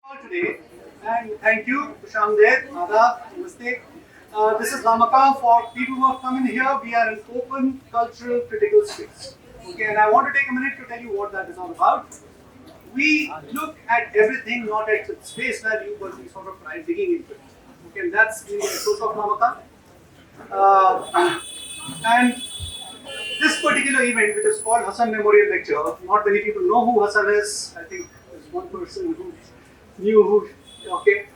Today, and thank you, Shamded, Adab, Namaste. This is Ramakam. For people who have come in here, we are an open cultural critical space. Okay, and I want to take a minute to tell you what that is all about. We look at everything not at its face value, but we sort of try digging into it. Okay, and that's the ethos of Ramakam. And this particular event, which is called Hassan Memorial Lecture, not many people know who Hassan is. I think there's one person who knew who. Okay.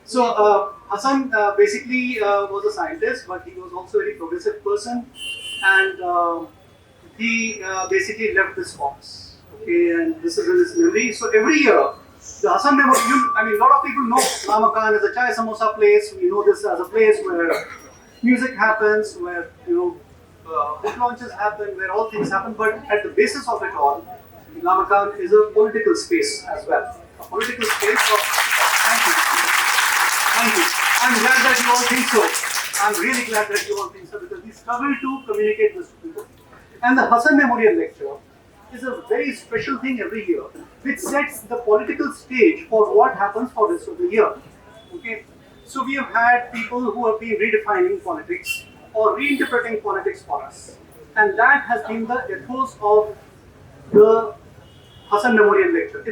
Hassan basically was a scientist, but he was also a very progressive person, and he basically left this box. Okay, and this is in his memory. So every year, the Hassan Memorial. I mean, a lot of people know Ramakan as a chai samosa place. We know this as a place where music happens, where book launches happen, where all things happen. But at the basis of it all, Ramakan is a political space as well. A political space of. Thank you. Thank you. I'm glad that you all think so. I'm really glad that you all think so because we struggle to communicate this to people. And the Hassan Memorial Lecture is a very special thing every year, which sets the political stage for what happens for the rest of the year. Okay. So we have had people who have been redefining politics or reinterpreting politics for us. And that has been the ethos of the Hassan Memorial Lecture.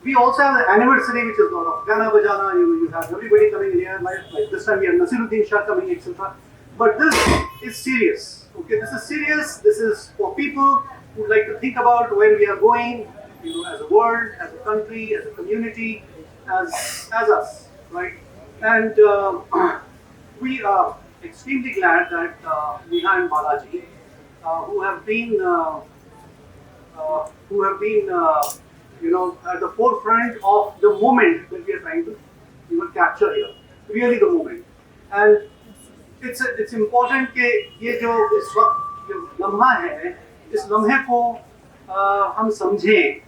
We also have the anniversary, which is a lot of Gana Bajana, you have everybody coming in here, like this time we have Nasiruddin Shah coming, etc. But this is serious. Okay, this is serious. This is for people who like to think about where we are going, as a world, as a country, as a community, as us, right? And we are extremely glad that Neha and Balaji, who have been at the forefront of the moment that we are trying to capture here, really the moment. And it's important कि ये जो इस वक्त जो लम्हा है, इस लम्हे को हम समझें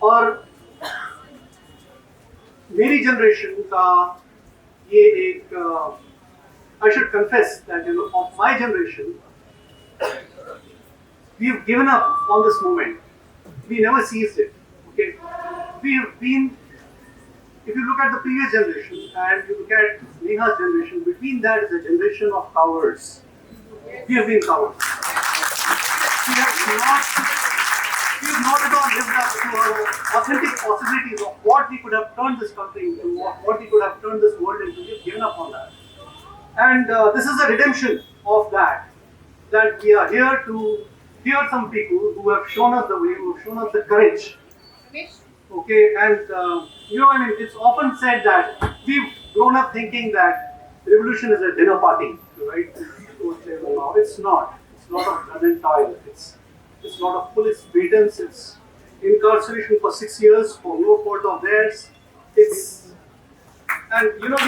और मेरी जनरेशन का ये एक I should confess that of my generation, we've given up on this moment. We never seized it. Okay, we have been. If you look at the previous generation and you look at Neha's generation, between that is a generation of cowards. We have been cowards. We have not at all lived up to our authentic possibilities of what we could have turned this country into, what we could have turned this world into. We have given up on that. And this is a redemption of that we are here to hear some people who have shown us the way, who have shown us the courage. Okay, and it's often said that we've grown up thinking that revolution is a dinner party, right? It's not. It's not of blood and toil. It's not of police beatings. It's incarceration for 6 years for no fault of theirs. You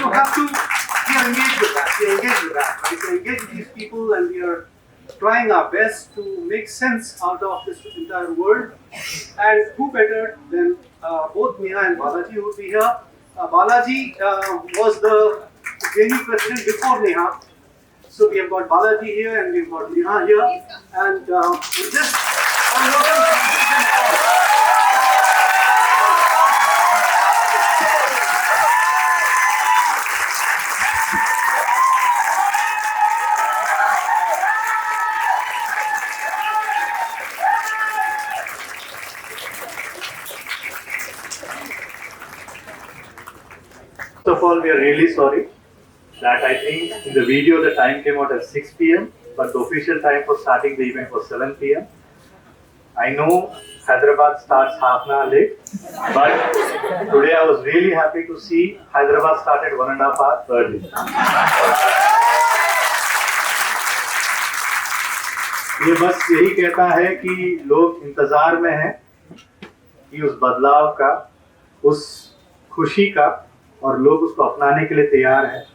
have to. We are engaged with that. We are engaged with that. Right? We are engaged with these people, and we are trying our best to make sense out of this entire world. And who better than both Neha and Balaji who would be here. Balaji was the JNU president before Neha. So we have got Balaji here and we've got Neha here. And with this, First of all, we are really sorry that I think in the video the time came out at 6 p.m. but the official time for starting the event was 7 p.m. I know Hyderabad starts half an hour late, but today I was really happy to see Hyderabad started 1.5 hours early. ये बस यही कहता है कि लोग इंतजार में हैं कि उस बदलाव का, उस खुशी का, और लोग उसको अपनाने के लिए तैयार हैं.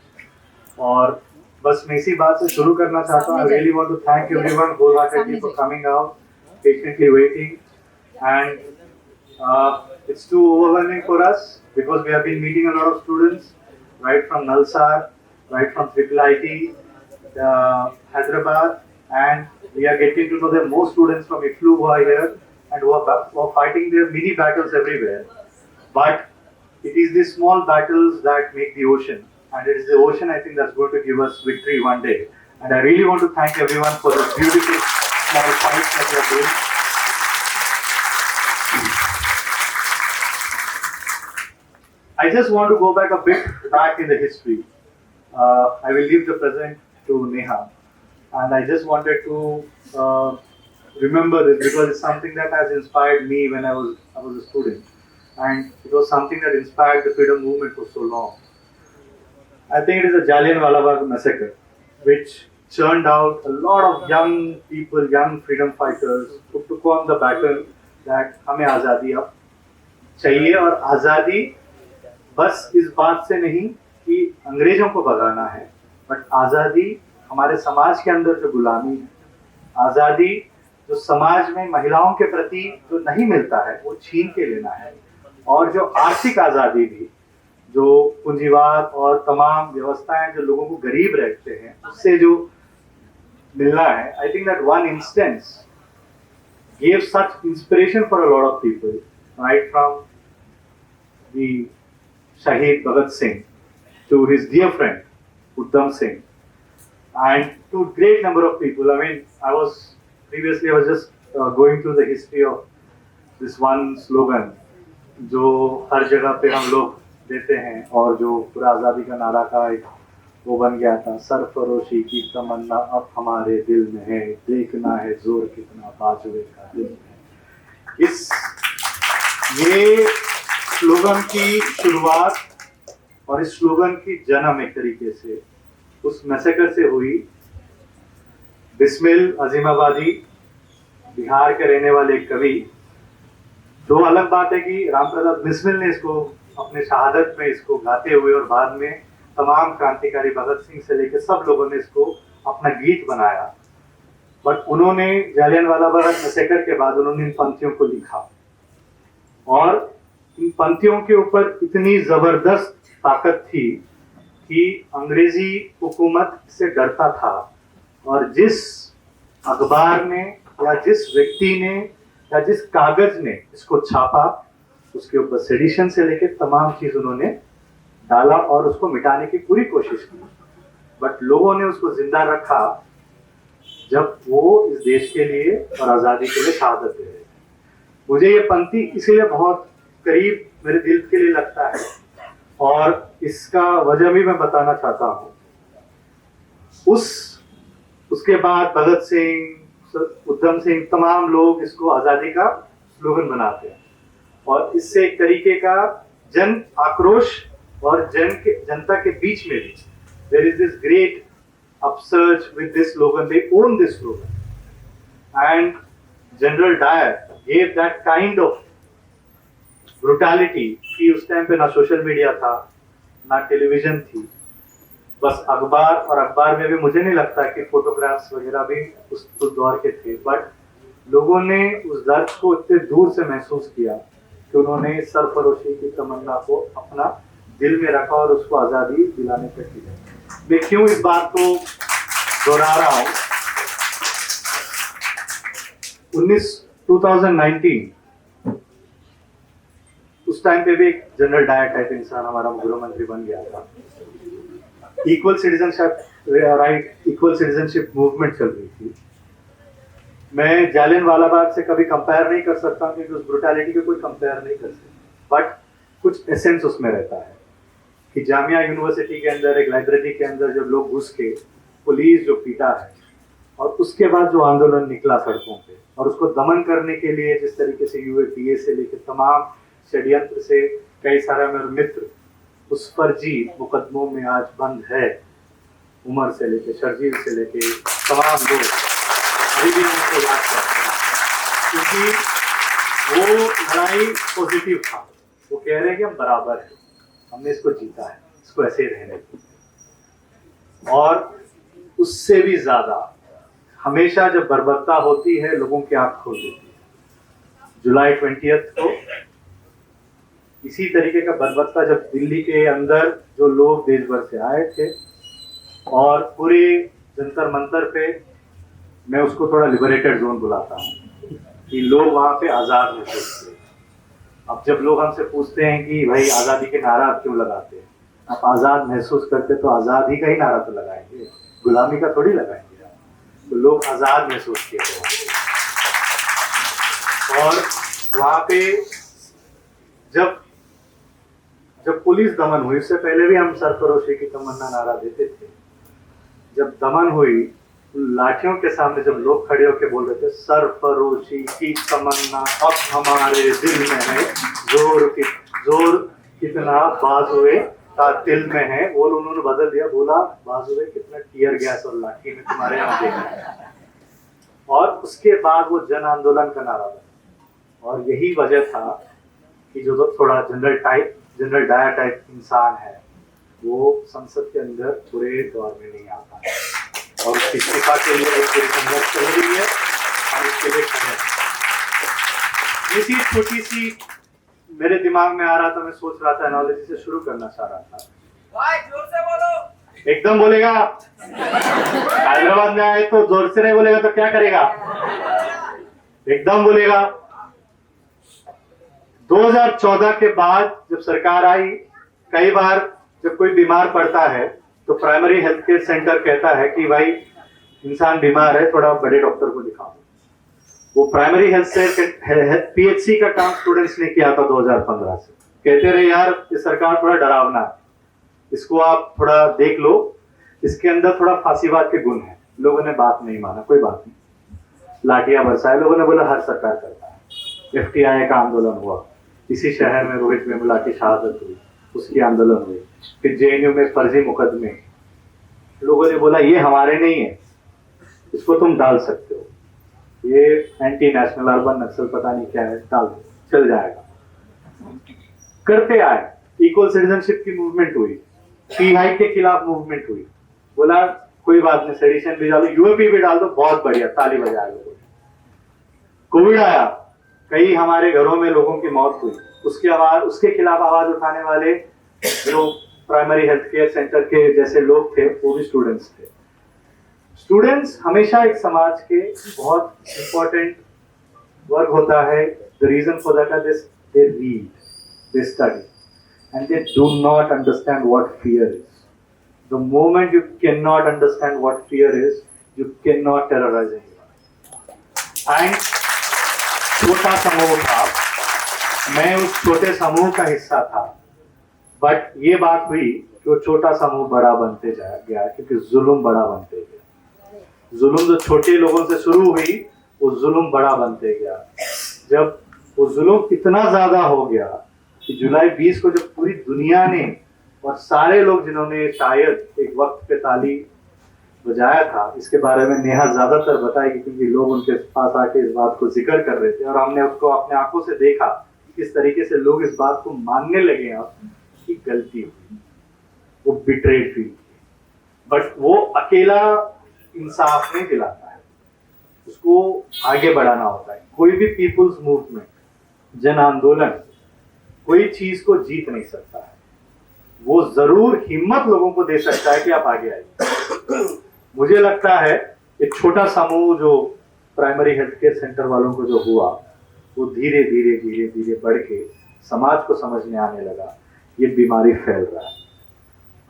और बस मैं इसी बात से शुरू करना चाहता हूँ. I really want to thank everyone wholeheartedly for coming out, patiently waiting, and it's too overwhelming for us because we have been meeting a lot of students right from Nalsar, right from IIIT, Hyderabad, and we are getting to know that most students from IFLU who are here and who are fighting their mini battles everywhere. But it is the small battles that make the ocean, and it is the ocean, I think, that's going to give us victory one day. And I really want to thank everyone for this beautiful small fight that you are doing. I just want to go back a bit back in the history. I will leave the present to Neha, and I just wanted to remember this because it's something that has inspired me when I was a student, and it was something that inspired the freedom movement for so long. I think it is the Jallianwala Bagh massacre, which churned out a lot of young people, young freedom fighters who took on the battle that हमें आज़ादी अब चाहिए, और आज़ादी बस इस बात से नहीं कि अंग्रेजों को भगाना है, बट आज़ादी हमारे समाज के अंदर जो गुलामी है, आज़ादी जो समाज में महिलाओं के प्रति जो नहीं मिलता है वो छीन के लेना है, और जो आर्थिक आज़ादी भी, जो पूंजीवाद और तमाम व्यवस्थाएं जो लोगों को गरीब रखते हैं उससे जो मिलना है. I think that one instance gave such inspiration for a lot of people, right from the Shahid Bhagat Singh to his dear friend Uddham Singh, and to a great number of people. I mean, I was just going through the history of this one slogan जो हर जगह पे हम लोग देते हैं, और जो पूरा आज़ादी का नारा का एक वो बन गया था, सरफरोशी की तमन्ना अब हमारे दिल में है, देखना है जोर कितना बाजुए का दिल में. ये स्लोगन की शुरुआत और इस स्लोगन की जन्म एक तरीके से उस मैसेकर से हुई. बिस्मिल अजीमाबादी, बिहार के रहने वाले कवि. जो अलग बात है कि राम प्रसाद बिस्मिल ने इसको अपने शहादत में इसको गाते हुए, और बाद में तमाम क्रांतिकारी भगत सिंह से लेकर सब लोगों ने इसको अपना गीत बनाया, बट उन्होंने जालियनवाला बाग मैसेकर के बाद उन्होंने इन पंक्तियों को लिखा, और इन पंक्तियों के ऊपर इतनी जबरदस्त ताकत थी कि अंग्रेजी हुकूमत से डरता था, और जिस अखबार ने या जिस व्यक्ति ने या जिस कागज ने इसको छापा उसके ऊपर सेडिशन से लेकर तमाम चीज उन्होंने डाला और उसको मिटाने की पूरी कोशिश की, बट लोगों ने उसको जिंदा रखा जब वो इस देश के लिए और आज़ादी के लिए शहादत दे रहे थे. मुझे ये पंक्ति इसीलिए बहुत करीब मेरे दिल के लिए लगता है, और इसका वजह भी मैं बताना चाहता हूँ. उसके बाद भगत सिंह, उद्धम सिंह, तमाम लोग इसको आज़ादी का स्लोगन बनाते हैं, और इससे एक तरीके का जन आक्रोश और जनता के बीच में भी there is this great upsurge with this slogan. They own this slogan, and General Dyer gave that kind of brutality कि उस टाइम पे ना सोशल मीडिया था, ना टेलीविजन थी, बस अखबार, और अखबार में भी मुझे नहीं लगता कि फोटोग्राफ्स वगैरह भी उस दौर के थे, बट लोगों ने उस दर्द को इतने दूर से महसूस किया कि उन्होंने सरफरोशी की तमन्ना को अपना दिल में रखा और उसको आज़ादी दिलाने पर किया. मैं क्यों इस बात को दोहरा रहा हूँ? 2019 उस टाइम पे भी एक जनरल डायर टाइप इंसान हमारा गृह मंत्री बन गया था. इक्वल सिटीजनशिप मूवमेंट चल रही थी. मैं जालियनवाला बाग से कभी कंपेयर नहीं कर सकता क्योंकि उस ब्रुटैलिटी के कोई कंपेयर नहीं कर सकता, बट कुछ एसेंस उसमें रहता है कि जामिया यूनिवर्सिटी के अंदर एक लाइब्रेरी के अंदर जब लोग घुस के पुलिस जो पीटा है, और उसके बाद जो आंदोलन निकला सड़कों पे, और उसको दमन करने के लिए जिस तरीके से यूएपीए से लेकर तमाम षड्यंत्र से कई सारे मेरे मित्र उस फर्जी मुकदमों में आज बंद है, उमर से लेके शर्जील से लेके तमाम लोग अभी भी उनको याद करते हैं, क्योंकि वो लड़ाई पॉजिटिव था. वो कह रहे हैं कि हम बराबर हैं, हमने इसको जीता है, इसको ऐसे ही रहने दो. और उससे भी ज्यादा हमेशा जब बर्बरता होती है लोगों की आंख खोल देती है. जुलाई 20 को इसी तरीके का बर्बरता जब दिल्ली के अंदर जो लोग देश भर से आए थे, और पूरे जंतर मंतर पे, मैं उसको थोड़ा लिबरेटेड जोन बुलाता हूँ कि लोग वहाँ पे आज़ाद महसूस थे. अब जब लोग हमसे पूछते हैं कि भाई आज़ादी के नारा आप क्यों लगाते हैं, आप आज़ाद महसूस करते तो आज़ादी का ही नारा तो लगाएंगे, गुलामी का थोड़ी लगाएंगे। तो लोग आज़ाद महसूस किए थे। और वहाँ पे जब पुलिस दमन हुई, उससे पहले भी हम सरफरोशी की तमन्ना नारा देते थे। जब दमन हुई, लाठियों के सामने जब लोग खड़े होकर बोल रहे थे सरफरोशी की तमन्ना अब हमारे दिल में है, जोर कितना बाजुए का दिल में है, वो उन्होंने बदल दिया, बोला बाजुए कितना टीयर गैस और लाठी में तुम्हारे यहाँ देखा है। और उसके बाद वो जन आंदोलन का नारा बना। और यही वजह था कि जो थोड़ा जनरल डायर टाइप इंसान है वो संसद के अंदर पूरे दौर में नहीं आता है, और उसकी इस्तीफा के लिए एक पूरी संघर्ष चल रही है और इसके लिए खड़े। ये चीज छोटी सी मेरे दिमाग में आ रहा था, मैं सोच रहा था, एनालिसिस से शुरू करना चाह रहा था। भाई जोर से बोलो। एकदम बोलेगा। हैदराबाद में आए तो जोर से नहीं बोलेगा तो क्या करेगा? एकदम बोलेगा। 2014 के बाद जब सरकार आई, कई बार जब कोई बीमार पड़ता है तो प्राइमरी हेल्थ केयर सेंटर कहता है कि भाई इंसान बीमार है, थोड़ा बड़े डॉक्टर को दिखाओ। वो प्राइमरी हेल्थ पीएचसी का काम स्टूडेंट्स ने किया था 2015 से। कहते रहे यार ये सरकार थोड़ा डरावना है, इसको आप थोड़ा देख लो, इसके अंदर थोड़ा फांसीवाद के गुण है। लोगों ने बात नहीं माना, कोई बात नहीं, लाठियां बरसाए। लोगों ने बोला हर सरकार करता है। एफटीआई का आंदोलन हुआ, इसी शहर में रोहित वेमुला की शहादत हुई, उसकी आंदोलन हुई। फिर जेएनयू में फर्जी मुकदमे, लोगों ने बोला ये हमारे नहीं है, इसको तुम डाल सकते हो, ये एंटी नेशनल अर्बन नक्सल पता नहीं क्या है, डाल दो चल जाएगा। करते आए। इक्वल सिटीजनशिप की मूवमेंट हुई, फी हाइक के खिलाफ मूवमेंट हुई, बोला कोई बात नहीं सेडिशन भी डालो, यूएपी भी डाल दो, बहुत बढ़िया, ताली बजाए लोगों। कोविड आया, कई हमारे घरों में लोगों की मौत हुई, उसके खिलाफ आवाज उठाने वाले जो प्राइमरी हेल्थ केयर सेंटर के जैसे लोग थे वो भी स्टूडेंट्स थे। स्टूडेंट्स हमेशा एक समाज के बहुत इंपॉर्टेंट वर्ग होता है। The reason for that is they read, they study and they do not understand what fear is. The moment you cannot understand what fear is, you cannot terrorize anyone. And छोटा समूह था, मैं उस छोटे समूह का हिस्सा था, बट ये बात हुई कि वो छोटा समूह बड़ा बनते गया, क्योंकि जुल्म बड़ा बनते गया। जुल्म जो छोटे लोगों से शुरू हुई वो जुल्म बड़ा बनते गया। जब वो जुल्म इतना ज्यादा हो गया कि जुलाई 20 को जब पूरी दुनिया ने और सारे लोग जिन्होंने शायद एक वक्त पे ताली बजाया था, इसके बारे में नेहा ज्यादातर बताएगी क्योंकि लोग उनके पास आके इस बात को जिक्र कर रहे थे और हमने उसको अपने आंखों से देखा किस तरीके से लोग इस बात को मानने लगे अब कि गलती हुई, वो बिट्रेड फील की। बट वो अकेला इंसाफ नहीं दिलाता है, उसको आगे बढ़ाना होता है। कोई भी पीपुल्स मूवमेंट, जन आंदोलन कोई चीज को जीत नहीं सकता है, वो जरूर हिम्मत लोगों को दे सकता है कि आप आगे आइए। मुझे लगता है एक छोटा समूह जो प्राइमरी हेल्थ केयर सेंटर वालों को जो हुआ, वो धीरे धीरे धीरे धीरे बढ़ के समाज को समझ में आने लगा ये बीमारी फैल रहा है।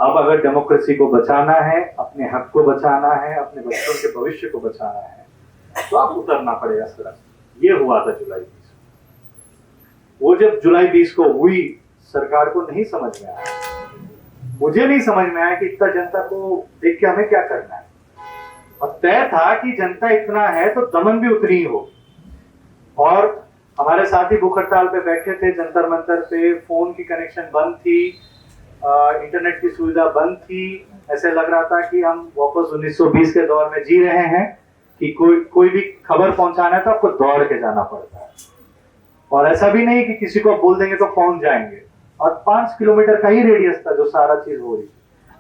अब अगर डेमोक्रेसी को बचाना है, अपने हक को बचाना है, अपने बच्चों के भविष्य को बचाना है, तो आप उतरना पड़ेगा सड़क। ये हुआ था जुलाई 20। वो जब जुलाई 20 को हुई, सरकार को नहीं समझ में आया, मुझे नहीं समझ में आया कि इतना जनता को देख के हमें क्या करना है। और तय था कि जनता इतना है तो दमन भी उतनी ही हो। और हमारे साथी भूख हड़ताल पे बैठे थे, जंतर मंतर पे फोन की कनेक्शन बंद थी, इंटरनेट की सुविधा बंद थी। ऐसे लग रहा था कि हम वापस 1920 के दौर में जी रहे हैं कि कोई भी खबर पहुंचाना है तो आपको दौड़ के जाना पड़ता है। और ऐसा भी नहीं कि किसी को बोल देंगे तो पहुंच जाएंगे। और 5 किलोमीटर का ही रेडियस था जो सारा चीज हो रही,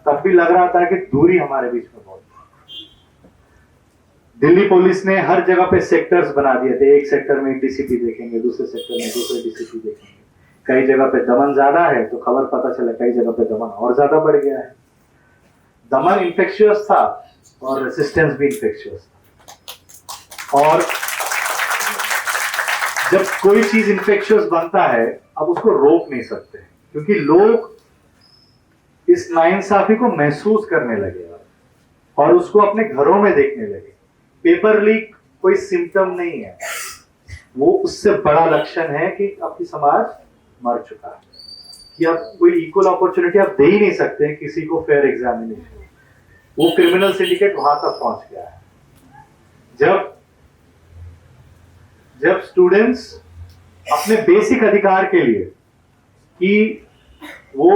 तब भी लग रहा था कि दूरी हमारे बीच में बहुत। दिल्ली पुलिस ने हर जगह पे सेक्टर्स बना दिए थे, एक सेक्टर में एक डीसीपी देखेंगे, दूसरे सेक्टर में दूसरे डीसीपी देखेंगे। कई जगह पे दमन ज्यादा है तो खबर पता चला कई जगह पे दमन और ज्यादा बढ़ गया है। दमन इंफेक्शियस था और रेसिस्टेंस भी इंफेक्शियस था। और जब कोई चीज इन्फेक्शियस बनता है अब उसको रोक नहीं सकते क्योंकि लोग इस नाइंसाफी को महसूस करने लगे और उसको अपने घरों में देखने लगे। पेपर लीक कोई सिम्टम नहीं है, वो उससे बड़ा लक्षण है कि आपकी समाज मर चुका है, कि आप कोई इक्वल अपॉर्चुनिटी आप दे ही नहीं सकते हैं किसी को फेयर एग्जामिनेशन। वो क्रिमिनल सिंडिकेट वहां तक पहुंच गया है। जब स्टूडेंट्स अपने बेसिक अधिकार के लिए कि वो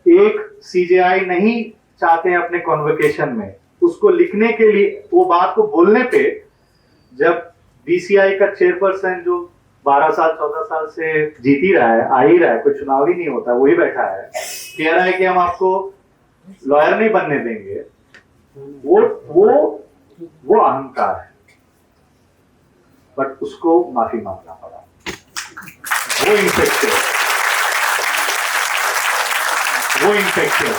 एक सीजेआई नहीं चाहते हैं अपने कॉन्वोकेशन में, उसको लिखने के लिए, वो बात को बोलने पे जब बीसीआई का चेयरपर्सन जो 12 साल 14 साल से जीत ही रहा है, आ ही रहा है, कोई चुनाव ही नहीं होता, वही बैठा है, कह रहा है कि हम आपको लॉयर नहीं बनने देंगे, वो अहंकार है। बट उसको माफी मांगना पड़ा। वो इन्फेक्शन,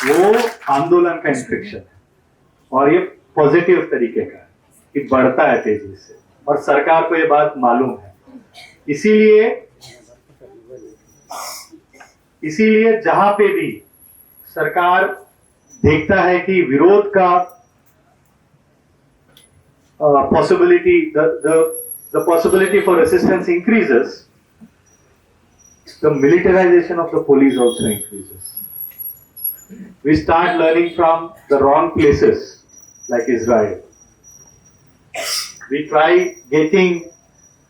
वो आंदोलन का इन्फेक्शन है और ये पॉजिटिव तरीके का है कि बढ़ता है तेजी से और सरकार को ये बात मालूम है। इसीलिए जहां पे भी सरकार देखता है कि विरोध का the possibility for resistance increases, the militarization of the police also increases. We start learning from the wrong places like Israel. We try getting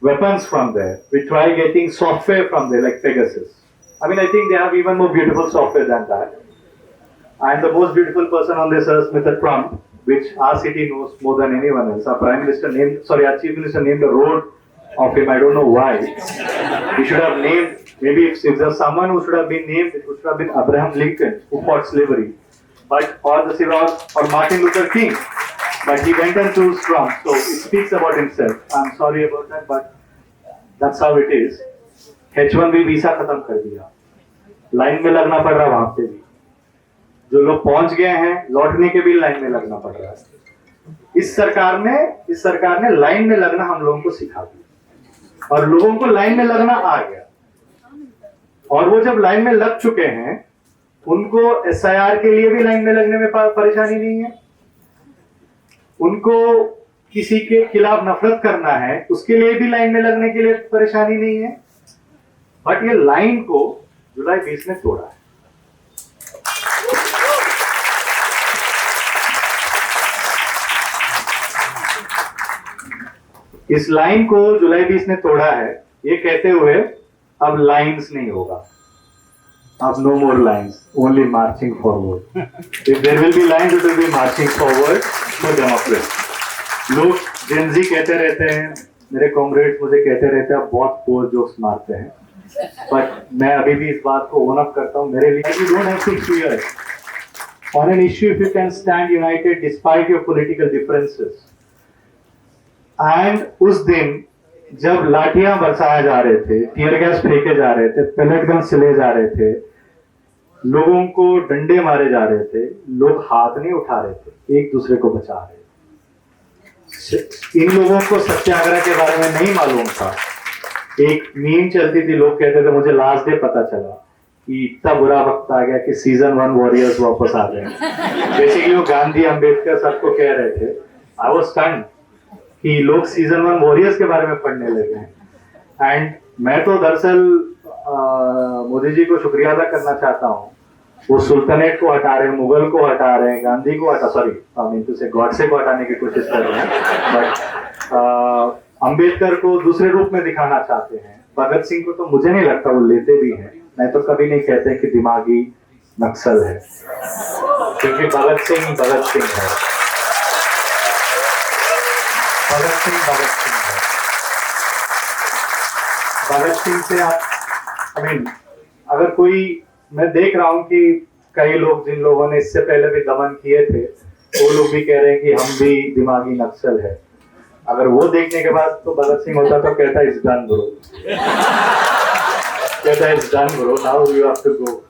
weapons from there. We try getting software from there like Pegasus. I mean, I think they have even more beautiful software than that. I am the most beautiful person on this earth, Mr. Trump, which our city knows more than anyone else. Our our Chief Minister named a road of him. I don't know why. He should have named, maybe if there's someone who should have been named, it should have been Abraham Lincoln, who fought slavery, or Martin Luther King. But he went and chose Trump, so it speaks about himself. I'm sorry about that, but that's how it is. H1B visa खत्म कर दिया, line में लगना पड़ रहा वहां पे भी, जो लोग पहुंच गए हैं लौटने के भी लाइन में लगना पड़ रहा है। इस सरकार ने लाइन में लगना हम लोगों को सिखा दिया और लोगों को लाइन में लगना आ गया। और वो जब लाइन में लग चुके हैं, उनको एसआईआर के लिए भी लाइन में लगने में परेशानी नहीं है, उनको किसी के खिलाफ नफरत करना है उसके लिए भी लाइन में लगने के लिए परेशानी नहीं है। बट ये लाइन को जुलाई 20 ने तोड़ा है। इस लाइन को जुलाई 20 ने तोड़ा है, ये कहते हुए अब लाइंस नहीं होगा, अब no more lines, only marching forward. If there will be lines, it will be marching forward for democracy. लोग जेनजी कहते रहते हैं, मेरे कॉमरेड्स मुझे कहते रहते हैं आप बहुत पोर जोक्स मारते हैं, बट मैं अभी भी इस बात को ओन अप करता हूं। मेरे लिए you don't have to fear on an issue if you can stand united despite your political differences. And उस दिन जब लाठियां बरसाए जा रहे थे, टीयर गैस फेंके जा रहे थे, पेलेट गन चले जा रहे थे, लोगों को डंडे मारे जा रहे थे, लोग हाथ नहीं उठा रहे थे, एक दूसरे को बचा रहे थे। इन लोगों को सत्याग्रह के बारे में नहीं मालूम था। एक मीम चलती थी, लोग कहते थे, मुझे लास्ट डे पता चला कि इतना बुरा वक्त आ गया कि सीजन 1 वॉरियर्स वापस आ गए। बेसिकली वो गांधी, अंबेडकर सबको कह रहे थे। आई वाज स्टन्ड कि लोग सीजन 1 वॉरियर्स के बारे में पढ़ने लगे हैं। एंड मैं तो दरअसल मोदी जी को शुक्रिया अदा करना चाहता हूँ, वो सुल्तानेट को हटा रहे हैं, मुगल को हटा रहे हैं, गांधी को गॉडसे को हटाने की कोशिश कर रहे हैं, बट अंबेडकर को दूसरे रूप में दिखाना चाहते हैं। भगत सिंह को तो मुझे नहीं लगता वो लेते भी हैं, नहीं तो कभी नहीं कहते कि दिमागी नक्सल है, क्योंकि भगत सिंह है। भगत सिंह से आप अगर कोई, मैं देख रहा हूं कि कई लोग, जिन लोगों ने इससे पहले भी दमन किए थे, वो लोग भी कह रहे हैं कि हम भी दिमागी नक्सल है। अगर वो देखने के बाद तो भगत सिंह होता तो कहता इज डन ब्रो, कहता is done bro, now you have to go.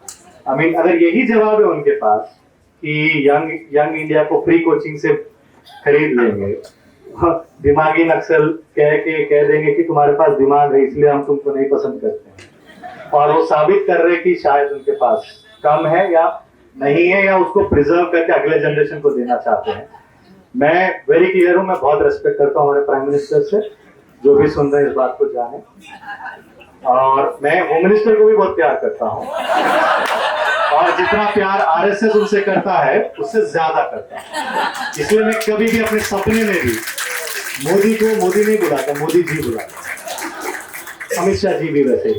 अगर यही जवाब है उनके पास कि यंग इंडिया को फ्री कोचिंग से खरीद लेंगे, दिमागी नक्सल कह देंगे कि तुम्हारे पास दिमाग है इसलिए हम तुमको नहीं पसंद करते हैं, और वो साबित कर रहे कि शायद उनके पास कम है या नहीं है, या उसको प्रिजर्व करके अगले जनरेशन को देना चाहते हैं। मैं वेरी क्लियर हूँ, मैं बहुत रेस्पेक्ट करता हूँ हमारे प्राइम मिनिस्टर से, जो भी सुन रहे हैं इस बात को जाने, और मैं होम मिनिस्टर को भी बहुत प्यार करता हूँ, और जितना प्यार आरएसएस उनसे करता है उससे ज्यादा करता है। इसलिए मैं कभी भी अपने सपने में भी मोदी को मोदी नहीं बुलाता, मोदी जी बुलाता। अमित शाह जी भी वैसे ही,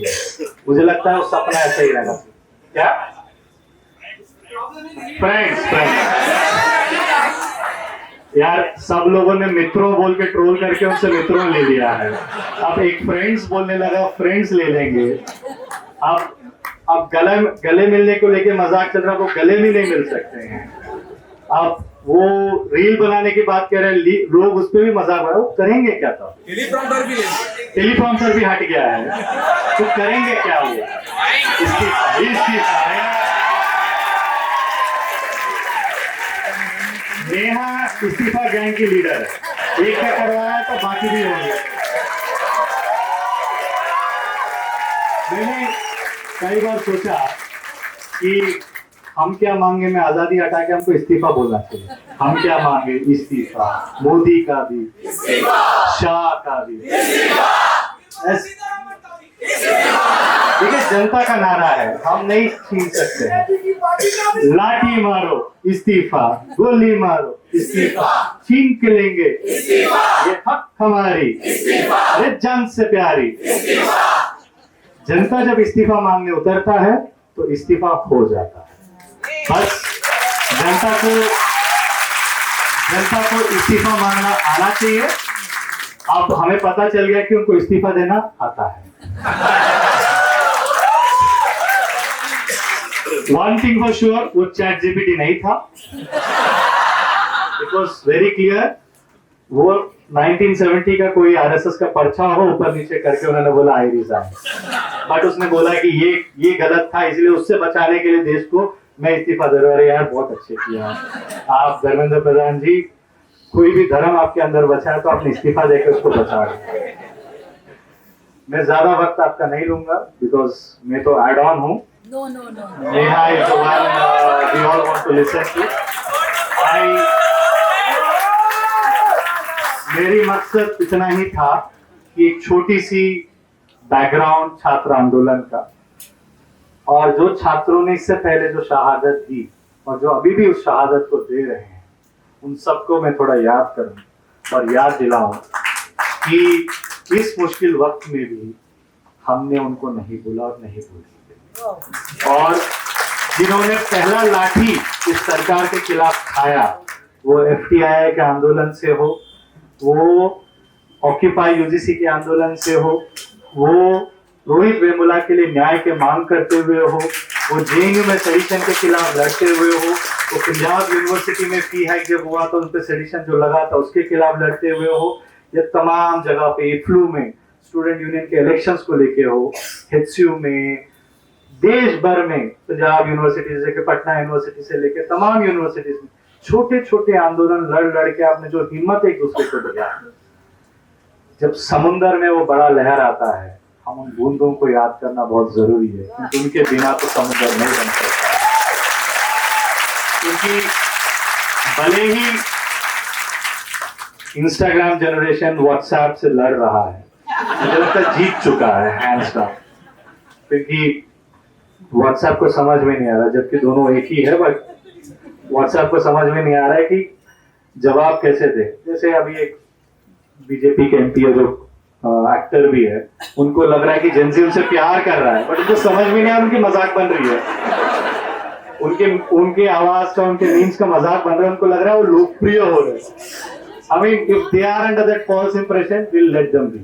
मुझे लगता है वो सपना ऐसा ही रहना चाहिए। क्या फ्रेंड्स यार, सब लोगों ने मित्रों बोल के ट्रोल करके उनसे मित्रों ले लिया है, अब एक फ्रेंड्स बोलने लगा, फ्रेंड्स ले लेंगे। अब गले मिलने को लेके मजाक चल रहा, वो गले भी नहीं मिल सकते हैं। अब वो रील बनाने की बात कर रहे हैं लोग, उस पर भी मजाक बना, वो करेंगे क्या? तब टेलीप्रॉम्प्टर भी हट गया है, तो करेंगे क्या वो? नेहा इस्तीफा गैंग की लीडर है, एक का करवाया तो बाकी भी होंगे। मैंने कई बार सोचा कि हम क्या मांगे, में आजादी हटा के हमको इस्तीफा बोलना चाहिए। हम क्या मांगे? इस्तीफा, मोदी का भी, शाह का भी। देखिए, जनता का नारा है, हम नहीं छीन सकते हैं। लाठी मारो इस्तीफा, गोली मारो इस्तीफा, छीन के लेंगे ये हक हमारी, अरे जान से प्यारी। जनता जब इस्तीफा मांगने उतरता है तो इस्तीफा हो जाता है। बस जनता को इस्तीफा मांगना आना चाहिए। अब हमें पता चल गया कि उनको इस्तीफा देना आता है। वन थिंग फॉर श्योर, वो चैट जीपीटी नहीं था। It was very clear. वो 1970 का कोई आरएसएस का पर्चा हो, ऊपर नीचे करके उन्होंने बोला आई रिजाइन, बट उसने बोला कि ये गलत था, इसलिए उससे बचाने के लिए देश को मैं इस्तीफा दे रहा हूं। यार बहुत अच्छे किया आप धर्मेंद्र प्रधान जी, कोई भी धर्म आपके अंदर बचा है तो आपने इस्तीफा देकर उसको बचा लिया। मैं ज्यादा वक्त आपका नहीं लूंगा, बिकॉज मैं तो एड ऑन हूँ। Neha is the one we all want to listen to. मेरी मकसद इतना ही था कि एक छोटी सी बैकग्राउंड छात्र आंदोलन का, और जो छात्रों ने इससे पहले जो शहादत दी और जो अभी भी उस शहादत को दे रहे हैं, उन सबको मैं थोड़ा याद करूं और याद दिलाऊं कि इस मुश्किल वक्त में भी हमने उनको नहीं भूला और नहीं भूलेंगे। और जिन्होंने पहला लाठी इस सरकार के खिलाफ खाया, वो एफटीआई के आंदोलन से हो, वो ऑक्यूपाई यूजीसी के आंदोलन से हो, वो रोहित वेमुला के लिए न्याय के मांग करते हुए हो, वो जेएनयू में सेडिशन के खिलाफ लड़ते हुए हो, वो पंजाब यूनिवर्सिटी में फी हाइक जब हुआ तो उन पे सेडिशन जो लगा था उसके खिलाफ लड़ते हुए हो, या तमाम जगह पे फ्लू में स्टूडेंट यूनियन के इलेक्शंस को लेके हो, एचसीयू में, देश भर में पंजाब यूनिवर्सिटी से पटना यूनिवर्सिटी से लेके तमाम यूनिवर्सिटीज में छोटे छोटे आंदोलन लड़ के आपने जो हिम्मत एक दूसरे को दिया। जब समुंदर में वो बड़ा लहर आता है, हम उन बूंदों को याद करना बहुत जरूरी है, क्योंकि उनके बिना तो समुद्र नहीं बन सकता। क्योंकि भले ही इंस्टाग्राम जनरेशन व्हाट्सएप से लड़ रहा है, मुझे लगता है जीत चुका है हैंड्स डाउन, क्योंकि व्हाट्सएप को समझ में नहीं आ रहा, जबकि दोनों एक ही है, बट व्हाट्सएप को समझ में नहीं आ रहा है कि जवाब कैसे दे। जैसे अभी एक बीजेपी के एमपी है जो एक्टर भी है, उनको लग रहा है कि जेंजी उनसे प्यार कर रहा है, बट उनको समझ में नहीं आ रहा, उनकी मजाक बन रही है, उनके आवाज का, उनके मीम्स का मजाक बन रहा है, उनको लग रहा है वो लोकप्रिय हो रहे हैं। I mean, if they are under that false impression, we'll let them be.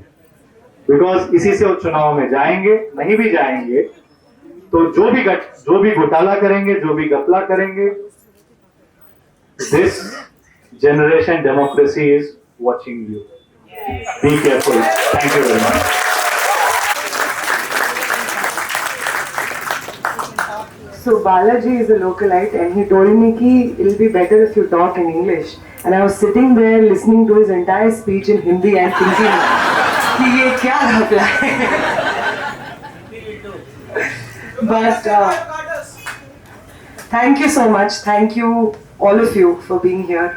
Because इसी से वो चुनाव में जाएंगे, नहीं भी जाएंगे तो जो भी घोटाला करेंगे, जो भी गपला करेंगे, this generation democracy is watching you. Be careful. Thank you very much. So Balaji is a localite and he told me कि it'll be better if you talk in English. and I was sitting there listening to his entire speech in Hindi and thinking कि ये क्या घपला है. But thank you so much. Thank you all of you for being here,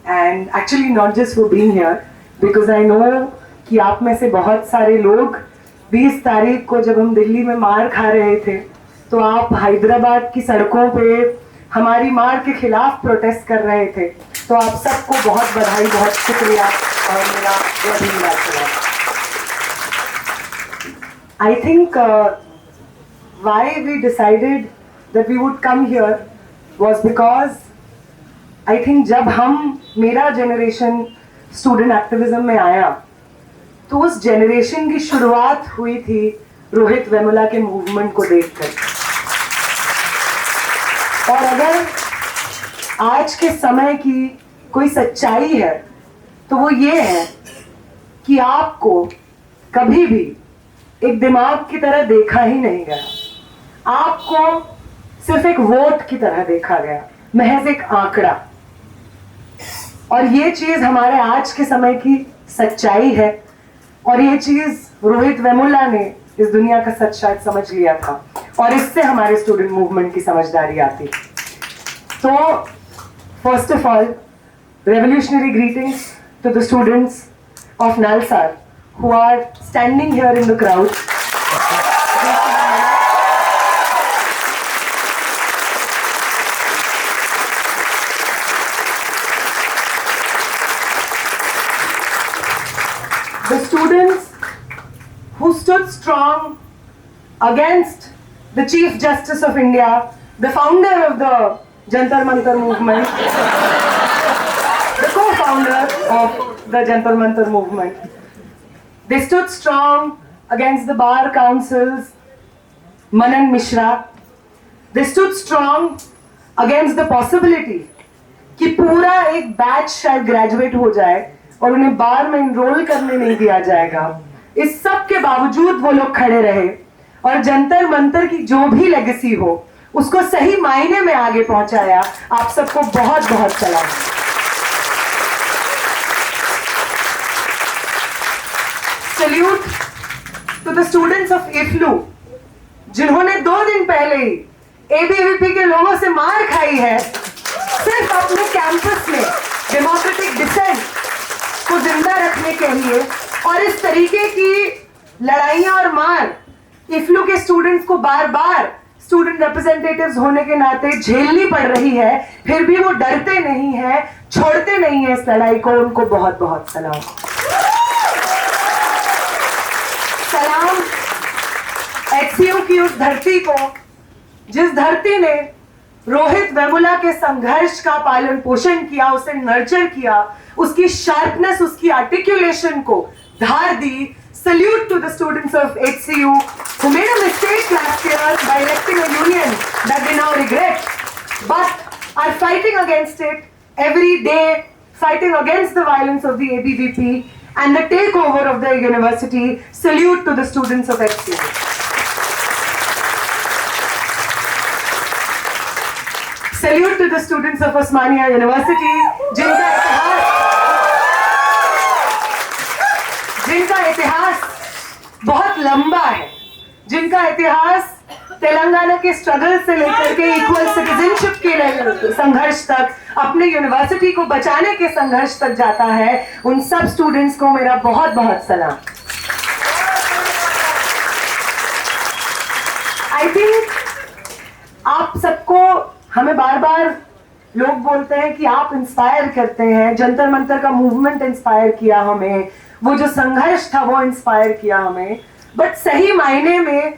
and actually not just for being here, because I know कि आप में से बहुत सारे लोग 20 तारीख को जब हम दिल्ली में मार खा रहे थे तो आप हैदराबाद की सड़कों पे हमारी मार के खिलाफ प्रोटेस्ट कर रहे थे. तो आप सबको बहुत बधाई, बहुत शुक्रिया और मेरा धन्यवाद. I think why we decided that we would come here was because I think जब मेरा जनरेशन स्टूडेंट एक्टिविज्म में आया तो उस जनरेशन की शुरुआत हुई थी रोहित वेमुला के मूवमेंट को देखकर. और अगर आज के समय की कोई सच्चाई है तो वो ये है कि आपको कभी भी एक दिमाग की तरह देखा ही नहीं गया. आपको सिर्फ एक वोट की तरह देखा गया, महज एक आंकड़ा. और ये चीज हमारे आज के समय की सच्चाई है, और ये चीज रोहित वेमुला ने इस दुनिया का सच शायद समझ लिया था, और इससे हमारे स्टूडेंट मूवमेंट की समझदारी आती. तो first of all, revolutionary greetings to the students of Nalsar who are standing here in the crowd. The students who stood strong against the Chief Justice of India, the founder of the Jantar Mantar movement, the co-founder of the Jantar Mantar movement. They stood strong against the bar council's Manan Mishra. They stood strong against the possibility कि पूरा एक batch शायद graduate हो जाए और उन्हें बार में enrol करने नहीं दिया जाएगा. इस सब के बावजूद वो लोग खड़े रहे और जंतर मंतर की जो भी लेगेसी हो उसको सही मायने में आगे पहुंचाया. आप सबको बहुत बहुत सलाम. Salute to the students of EFLU जिन्होंने 2 दिन पहले ही एबीवीपी के लोगों से मार खाई है सिर्फ अपने कैंपस में डेमोक्रेटिक डिसेंट को जिंदा रखने के लिए. और इस तरीके की लड़ाइयां और मार इफ्लू के स्टूडेंट्स को बार बार स्टूडेंट रिप्रेजेंटेटिव्स होने के नाते झेलनी पड़ रही है, फिर भी वो डरते नहीं है, छोड़ते नहीं है इस लड़ाई को. उनको बहुत बहुत सलाम. सलाम एचसीयू की उस धरती को जिस धरती ने रोहित वेमुला के संघर्ष का पालन पोषण किया, उसे नर्चर किया, उसकी शार्पनेस, उसकी आर्टिकुलेशन को धार दी. Salute to the students of HCU who made a mistake last year by electing a union that they now regret, but are fighting against it every day, fighting against the violence of the ABVP and the takeover of the university. Salute to the students of HCU. Salute to the students of Osmania University, जिनका इतिहास बहुत लंबा है, जिनका इतिहास तेलंगाना के struggle से लेकर के इक्वल सिटीजनशिप के संघर्ष तक, अपने यूनिवर्सिटी को बचाने के संघर्ष तक जाता है. उन सब स्टूडेंट्स को मेरा बहुत बहुत सलाम. आई थिंक आप सबको, हमें बार बार लोग बोलते हैं कि आप इंस्पायर करते हैं, जंतर मंतर का मूवमेंट इंस्पायर किया हमें, वो जो संघर्ष था वो इंस्पायर किया हमें. बट सही मायने में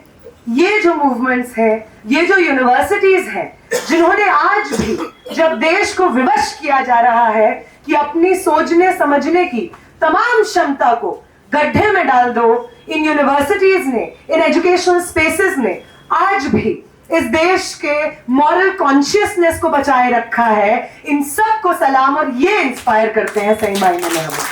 ये जो मूवमेंट्स हैं, ये जो यूनिवर्सिटीज हैं, जिन्होंने आज भी जब देश को विवश किया जा रहा है कि अपनी सोचने समझने की तमाम क्षमता को गड्ढे में डाल दो, इन यूनिवर्सिटीज ने, इन एजुकेशनल स्पेसेस ने आज भी इस देश के मॉरल कॉन्शियसनेस को बचाए रखा है. इन सब को सलाम. और ये इंस्पायर करते हैं सही मायने में हमें.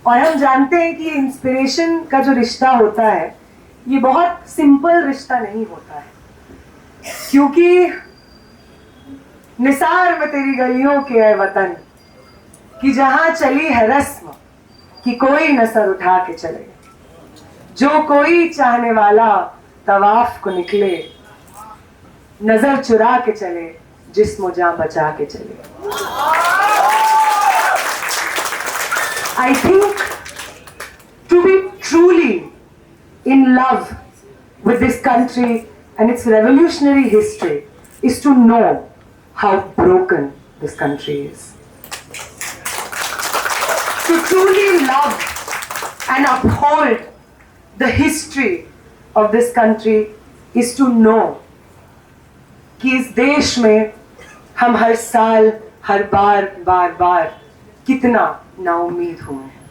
और हम जानते हैं कि इंस्पिरेशन का जो रिश्ता होता है ये बहुत सिंपल रिश्ता नहीं होता है. क्योंकि निसार में तेरी गलियों के है वतन कि जहां चली है रस्म कि कोई न सर उठा के चले, जो कोई चाहने वाला तवाफ को निकले, नजर चुरा के चले, जिस्म जान बचा के चले। I think to be truly in love with this country and its revolutionary history is to know how broken this country is. To truly love and uphold the history of this country is to know कि इस देश में हम हर साल, हर बार कितना नाउम्मीद हुए हैं।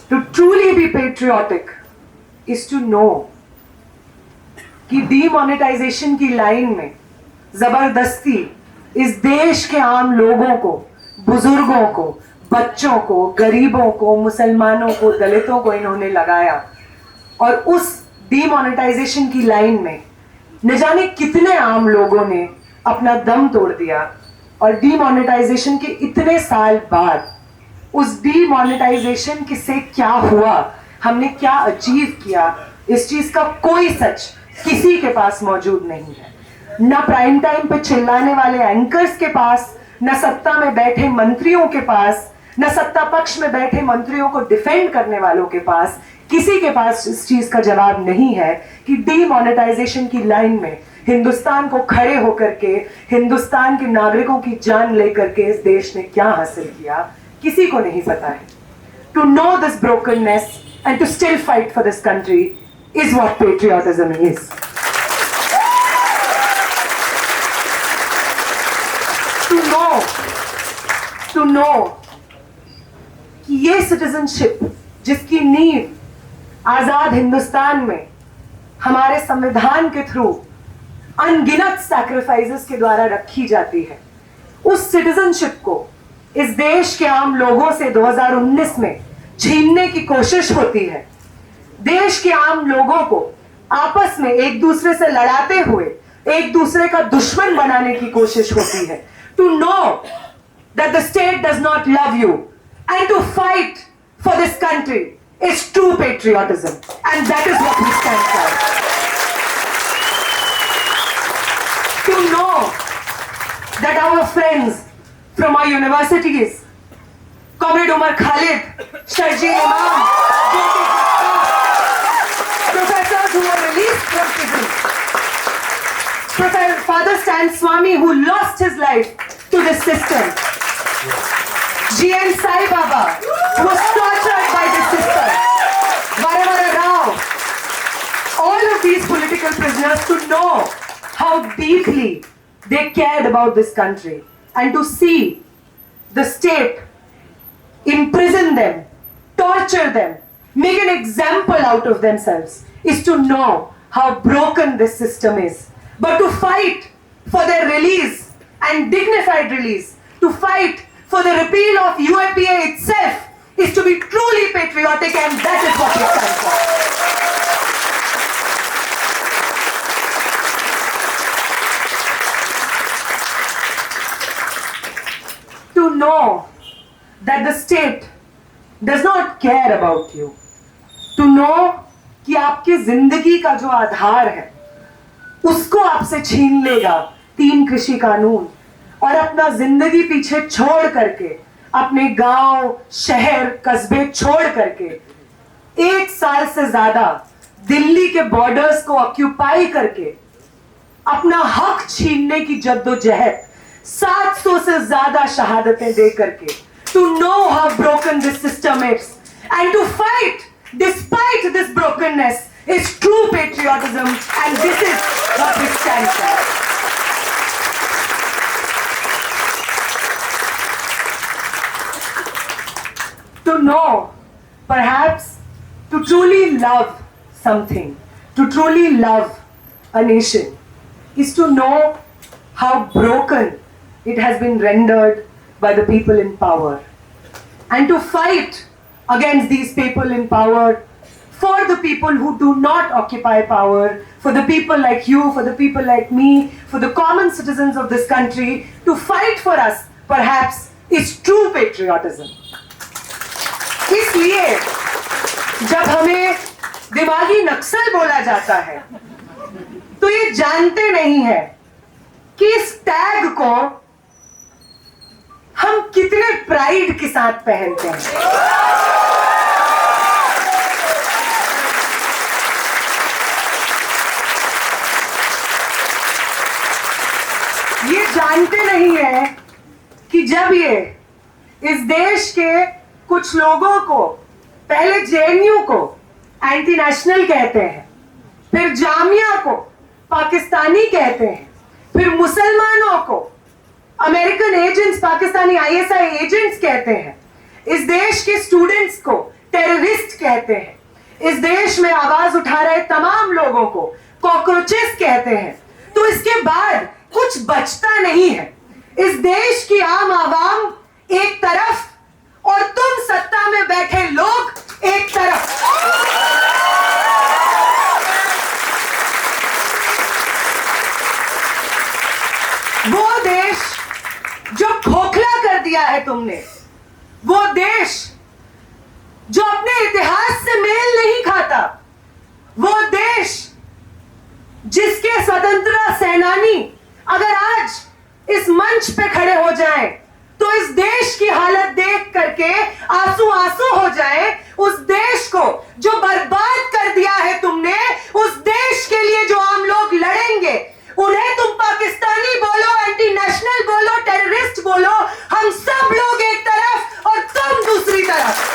To truly be patriotic is to know कि डीमोनेटाइजेशन की लाइन में जबरदस्ती इस देश के आम लोगों को, बुजुर्गों को, बच्चों को, गरीबों को, मुसलमानों को, दलितों को इन्होंने लगाया और उस डीमोनेटाइजेशन की लाइन में न जाने कितने आम लोगों ने अपना दम तोड़ दिया। और डीमोनेटाइजेशन के इतने साल बाद उस डीमोनेटाइजेशन से क्या हुआ, हमने क्या अचीव किया, इस चीज का कोई सच किसी के पास मौजूद नहीं है। न प्राइम टाइम पे चिल्लाने वाले एंकर्स के पास, न सत्ता में बैठे मंत्रियों के पास, न सत्ता पक्ष में बैठे मंत्रियों को डिफेंड करने वालों के पास, किसी के पास इस चीज का जवाब नहीं है कि डीमोनेटाइजेशन की लाइन में हिंदुस्तान को खड़े होकर के, हिंदुस्तान के नागरिकों की जान लेकर के इस देश ने क्या हासिल किया, किसी को नहीं पता है। To know this brokenness and to still fight for this country is what patriotism is. To know कि ये सिटीजनशिप जिसकी नींव आजाद हिंदुस्तान में हमारे संविधान के थ्रू अनगिनत सैक्रिफाइसेस के द्वारा रखी जाती है, उस सिटीजनशिप को इस देश के आम लोगों से 2019 में छीनने की कोशिश होती है। देश के आम लोगों को आपस में एक दूसरे से लड़ाते हुए एक दूसरे का दुश्मन बनाने की कोशिश होती है। To know that the state does not love you and to fight for this country is true patriotism and that is what we stand for. To know that our friends from our universities, Comrade Umar Khalid, Sharjeel Imam, Jyoti Gupta, professors who were released from prison, Professor Father Stan Swami who lost his life to this system, G.N. Sai Baba who was tortured by this system, Varavara Rao, all of these political prisoners, to know how deeply they cared about this country and to see the state imprison them, torture them, make an example out of themselves is to know how broken this system is. But to fight for their release and dignified release, to fight for the repeal of UAPA itself is to be truly patriotic, and that is what we stand for. To know that the state does not care about you, to know कि आपकी जिंदगी का जो आधार है उसको आपसे छीन लेगा 3 कृषि कानून और अपना जिंदगी पीछे छोड़ करके, अपने गांव, शहर, कस्बे छोड़ करके 1 साल से ज्यादा दिल्ली के बॉर्डर्स को ऑक्यूपाई करके अपना हक छीनने की जद्दोजहद 700 से ज्यादा शहादतें दे करके, to know how broken this system is and to fight despite this brokenness is true patriotism and this is what we stand for. To know, perhaps to truly love something, to truly love a nation is to know how broken it has been rendered by the people in power, and to fight against these people in power, for the people who do not occupy power, for the people like you, for the people like me, for the common citizens of this country, to fight for us, perhaps, is true patriotism. इसलिए जब हमें दिमागी नक्सल बोला जाता है, तो ये जानते नहीं है कि इस टैग को हम कितने प्राइड के साथ पहनते हैं। ये जानते नहीं है कि जब ये इस देश के कुछ लोगों को, पहले जेएनयू को एंटी नेशनल कहते हैं, फिर जामिया को पाकिस्तानी कहते हैं, फिर मुसलमानों को American agents, Pakistani ISI agents कहते हैं, इस देश के स्टूडेंट्स को टेररिस्ट कहते हैं, इस देश में आवाज उठा रहे तमाम लोगों को कॉकरोचेस कहते हैं, तो इसके बाद कुछ बचता नहीं है। इस देश की आम आवाम एक तरफ और तुम सत्ता में बैठे लोग एक तरफ। वो देश जो खोखला कर दिया है तुमने, वो देश जो अपने इतिहास से मेल नहीं खाता, वो देश जिसके स्वतंत्रता सेनानी अगर आज इस मंच पे खड़े हो जाएं, तो इस देश की हालत देख करके आंसू आंसू हो जाए। उस देश को जो बर्बाद कर दिया है तुमने, उस देश के लिए जो आम लोग लड़ेंगे, उन्हें तुम पाकिस्तानी बोलो, एंटी नेशनल बोलो, टेररिस्ट बोलो, हम सब लोग एक तरफ और तुम दूसरी तरफ।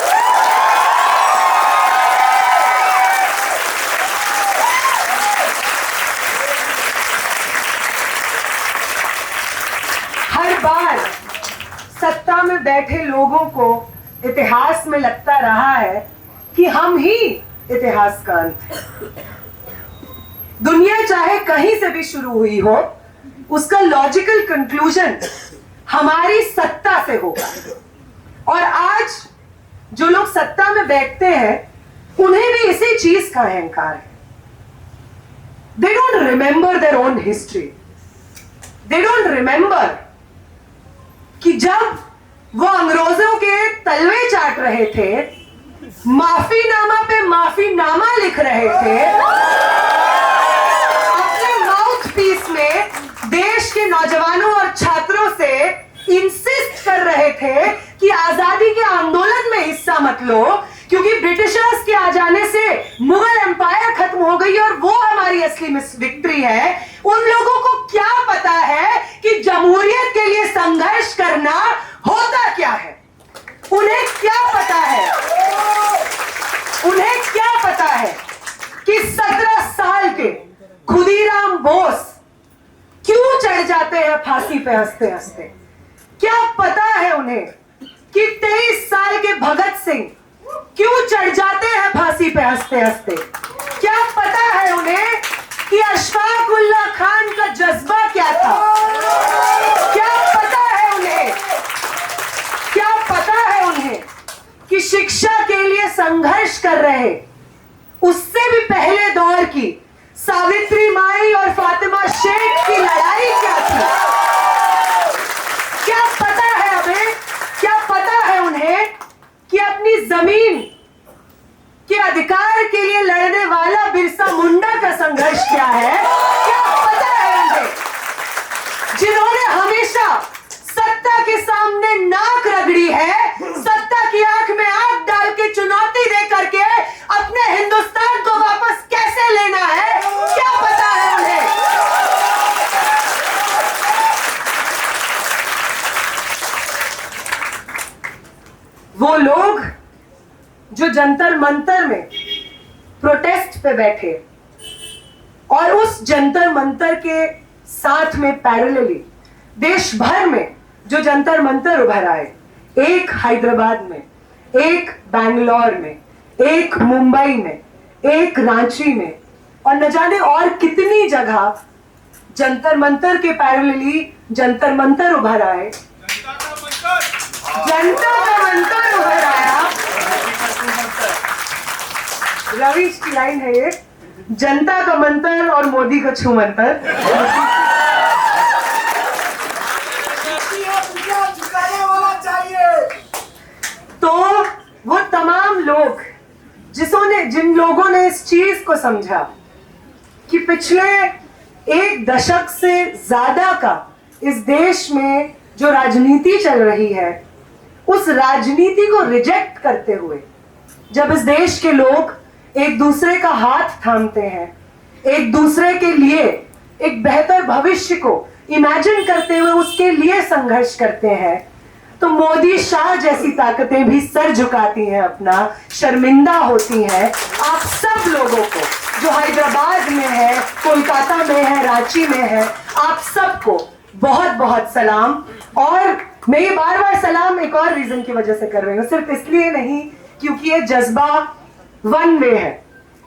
हर बार सत्ता में बैठे लोगों को इतिहास में लगता रहा है कि हम ही इतिहास का अंत है। दुनिया चाहे कहीं से भी शुरू हुई हो, उसका लॉजिकल कंक्लूजन हमारी सत्ता से होगा। और आज जो लोग सत्ता में बैठते हैं, उन्हें भी इसी चीज का अहंकार है। They don't remember their own history. They don't remember कि जब वो अंग्रेजों के तलवे चाट रहे थे, माफीनामा पे माफीनामा लिख रहे थे, अपने माउथ पीस में देश के नौजवानों और छात्रों से इंसिस्ट कर रहे थे कि आजादी के आंदोलन में हिस्सा मत लो, क्योंकि ब्रिटिशर्स के आ जाने से मुगल एम्पायर खत्म हो गई और वो हमारी असली विक्ट्री है। उन लोगों को क्या पता है कि जमहूरियत के लिए संघर्ष करना होता क्या है? उन्हें क्या पता है? उन्हें क्या पता है कि 17 साल के खुदीराम बोस क्यों चढ़ जाते हैं फांसी पे हंसते हंसते? क्या पता है उन्हें कि 23 साल के भगत सिंह क्यों चढ़ जाते हैं फांसी पे हंसते हंसते? क्या पता है उन्हें कि अशफाक उल्लाह खान का जज्बा क्या था? क्या पता है उन्हें? क्या पता है उन्हें कि शिक्षा के लिए संघर्ष कर रहे उससे भी पहले दौर की सावित्री माई और फातिमा शेख की लड़ाई क्या थी? क्या पता है हमें? क्या पता है उन्हें कि अपनी जमीन के अधिकार के लिए लड़ने वाला बिरसा मुंडा का संघर्ष क्या है? क्या पता है उन्हें, जिन्होंने हमेशा सत्ता के सामने नाक रगड़ी है, सत्ता की आंख में आंख डाल के चुनौती दे करके अपने हिंदुस्तान को वापस कैसे लेना है? क्या पता है उन्हें? वो लोग जो जंतर मंतर में प्रोटेस्ट पे बैठे और उस जंतर मंतर के साथ में पैरेलली देश भर में जो जंतर मंतर उभर आए, एक हैदराबाद में, एक बैंगलोर में, एक मुंबई में, एक रांची में, और न जाने और कितनी जगह जंतर मंतर के पैरेलली जंतर मंतर उभर आए, जनता का मंतर उभर आया। रवीश की लाइन है ये, जनता का मंत्र और मोदी का छू मंत्र। झुकाने वाला चाहिए। तो वो तमाम लोग जिन लोगों ने इस चीज को समझा कि पिछले 1 दशक से ज्यादा का इस देश में जो राजनीति चल रही है, उस राजनीति को रिजेक्ट करते हुए जब इस देश के लोग एक दूसरे का हाथ थामते हैं, एक दूसरे के लिए एक बेहतर भविष्य को इमेजिन करते हुए उसके लिए संघर्ष करते हैं, तो मोदी शाह जैसी ताकतें भी सर झुकाती हैं, अपना शर्मिंदा होती हैं। आप सब लोगों को जो हैदराबाद में है, कोलकाता में है, रांची में है, आप सबको बहुत बहुत सलाम। और मैं ये बार बार सलाम एक और रीजन की वजह से कर रही हूँ, सिर्फ इसलिए नहीं क्योंकि ये जज्बा वन वे है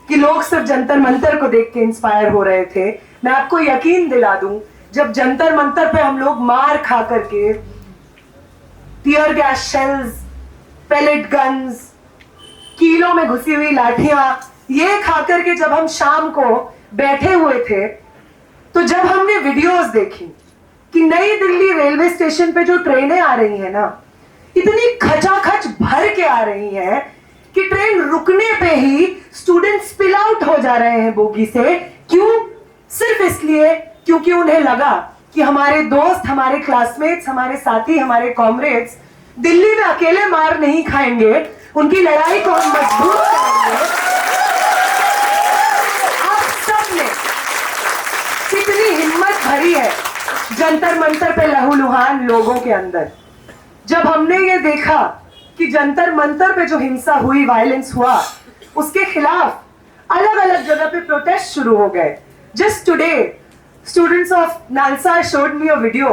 कि लोग सिर्फ जंतर मंतर को देख के इंस्पायर हो रहे थे। मैं आपको यकीन दिला दूं, जब जंतर मंतर पे हम लोग मार खा करके tear gas shells, pellet guns, कीलों में घुसी हुई लाठियां, ये खा करके जब हम शाम को बैठे हुए थे, तो जब हमने वीडियोस देखी कि नई दिल्ली रेलवे स्टेशन पे जो ट्रेनें आ रही हैं ना, इतनी खचाखच भर के आ रही हैं कि ट्रेन रुकने पे ही स्टूडेंट स्पिल आउट हो जा रहे हैं बोगी से। क्यों? सिर्फ इसलिए क्योंकि उन्हें लगा कि हमारे दोस्त, हमारे क्लासमेट्स, हमारे साथी, हमारे कॉमरेड्स दिल्ली में अकेले मार नहीं खाएंगे, उनकी लड़ाई को हम मजबूत करेंगे। आप सबने कितनी हिम्मत भरी है जंतर मंतर पे लहूलुहान लोगों के अंदर। जब हमने ये देखा कि जंतर मंतर पे जो हिंसा हुई, वायलेंस हुआ, उसके खिलाफ अलग अलग जगह पे प्रोटेस्ट शुरू हो गए। Just today students of Nalsar showed me a video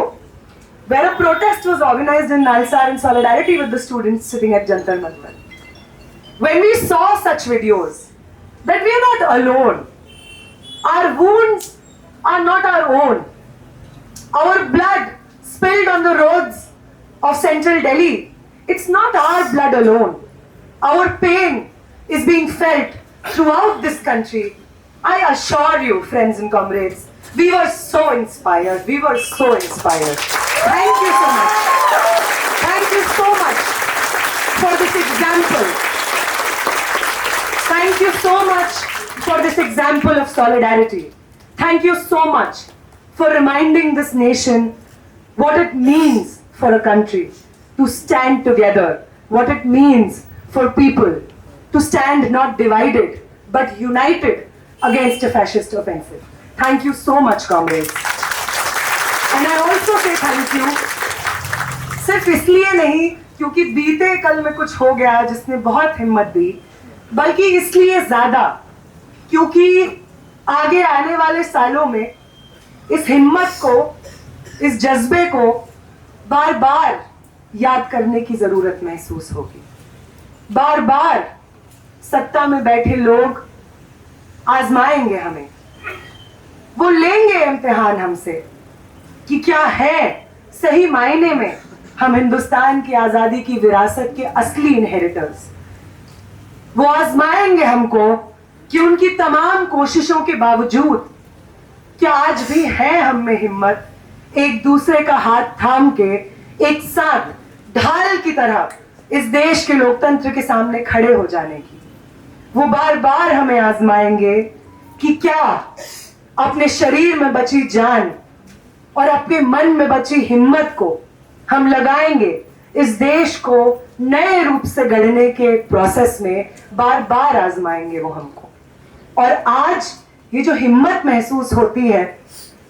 where a protest was organized in Nalsar in solidarity with the students sitting at Jantar Mantar. When we saw such videos, that we are not alone. Our wounds are not our own. Our blood spilled on the roads of central Delhi, it's not our blood alone. Our pain is being felt throughout this country. I assure you, friends and comrades, we were so inspired. We were so inspired. Thank you so much. Thank you so much for this example. Thank you so much for this example of solidarity. Thank you so much for reminding this nation what it means for a country to stand together, what it means for people to stand not divided but united against a fascist offensive. Thank you so much, comrades. And I also say thank you सिर्फ इसलिए नहीं क्योंकि बीते कल में कुछ हो गया जिसने बहुत हिम्मत दी, बल्कि इसलिए ज्यादा क्योंकि आगे आने वाले सालों में इस हिम्मत को, इस जज्बे को बार बार याद करने की जरूरत महसूस होगी। बार बार सत्ता में बैठे लोग आजमाएंगे हमें, वो लेंगे इम्तिहान हमसे कि क्या है सही मायने में हम हिंदुस्तान की आजादी की विरासत के असली इनहेरिटर्स। वो आजमाएंगे हमको कि उनकी तमाम कोशिशों के बावजूद क्या आज भी है हम में हिम्मत एक दूसरे का हाथ थाम के एक साथ ढाल की तरह इस देश के लोकतंत्र के सामने खड़े हो जाने की। वो बार बार हमें आजमाएंगे कि क्या अपने शरीर में बची जान और अपने मन में बची हिम्मत को हम लगाएंगे इस देश को नए रूप से गढ़ने के प्रोसेस में। बार बार आजमाएंगे वो हमको। और आज ये जो हिम्मत महसूस होती है,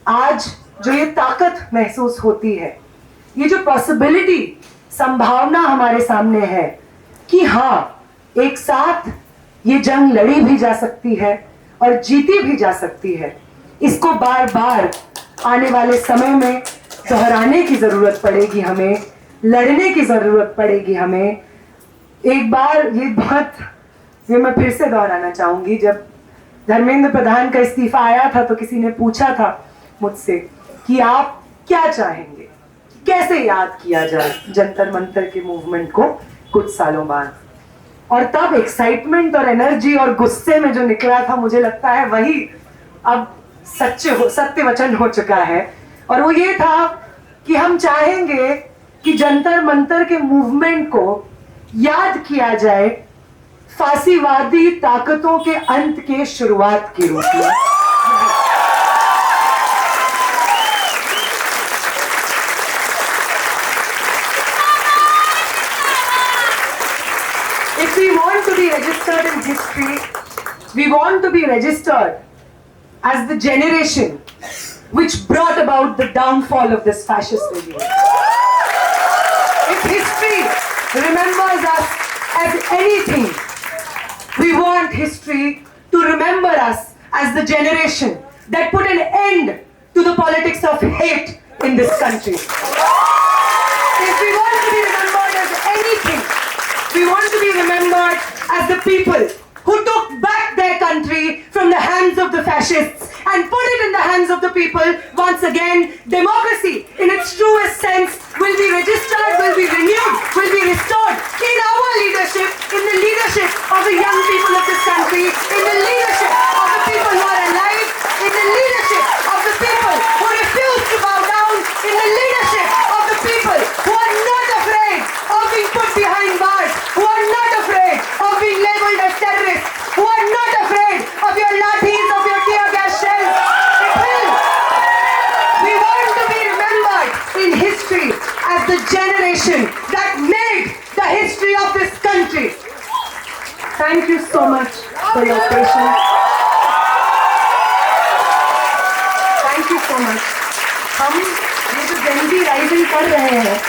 आज जो ये ताकत महसूस होती है, ये जो पॉसिबिलिटी, संभावना हमारे सामने है कि हाँ, एक साथ ये जंग लड़ी भी जा सकती है और जीती भी जा सकती है, इसको बार बार आने वाले समय में दोहराने की जरूरत पड़ेगी हमें, लड़ने की जरूरत पड़ेगी हमें। एक बार ये मैं फिर से दोहराना चाहूंगी, जब धर्मेंद्र प्रधान का इस्तीफा आया था तो किसी ने पूछा था मुझसे कि आप क्या चाहेंगे, कैसे याद किया जाए जंतर मंतर के मूवमेंट को कुछ सालों बाद। और तब एक्साइटमेंट और एनर्जी और गुस्से में जो निकला था, मुझे लगता है वही अब सत्य वचन हो चुका है। और वो ये था कि हम चाहेंगे कि जंतर मंतर के मूवमेंट को याद किया जाए फांसीवादी ताकतों के अंत के शुरुआत के रूप में। If we want to be registered in history, we want to be registered as the generation which brought about the downfall of this fascist regime. If history remembers us as anything, we want history to remember us as the generation that put an end to the politics of hate in this country. If we want to be remembered as anything, we want to be remembered as the people who took back their country from the hands of the fascists and put it in the hands of the people once again. Democracy in its truest sense will be registered, will be renewed, will be restored in our leadership, in the leadership of the young people of this country, in the leadership of the people who are alive, in the leadership of the people who refuse to bow down, in the leadership of the people who are not afraid of being put behind bars, who are not afraid of being labeled as terrorists, who are not afraid of your lathis, of your tear gas shells. We want to be remembered in history as the generation that made the history of this country. Thank you so much for your patience. Thank you so much. हम ये जो Gen Z rising कर रहे हैं,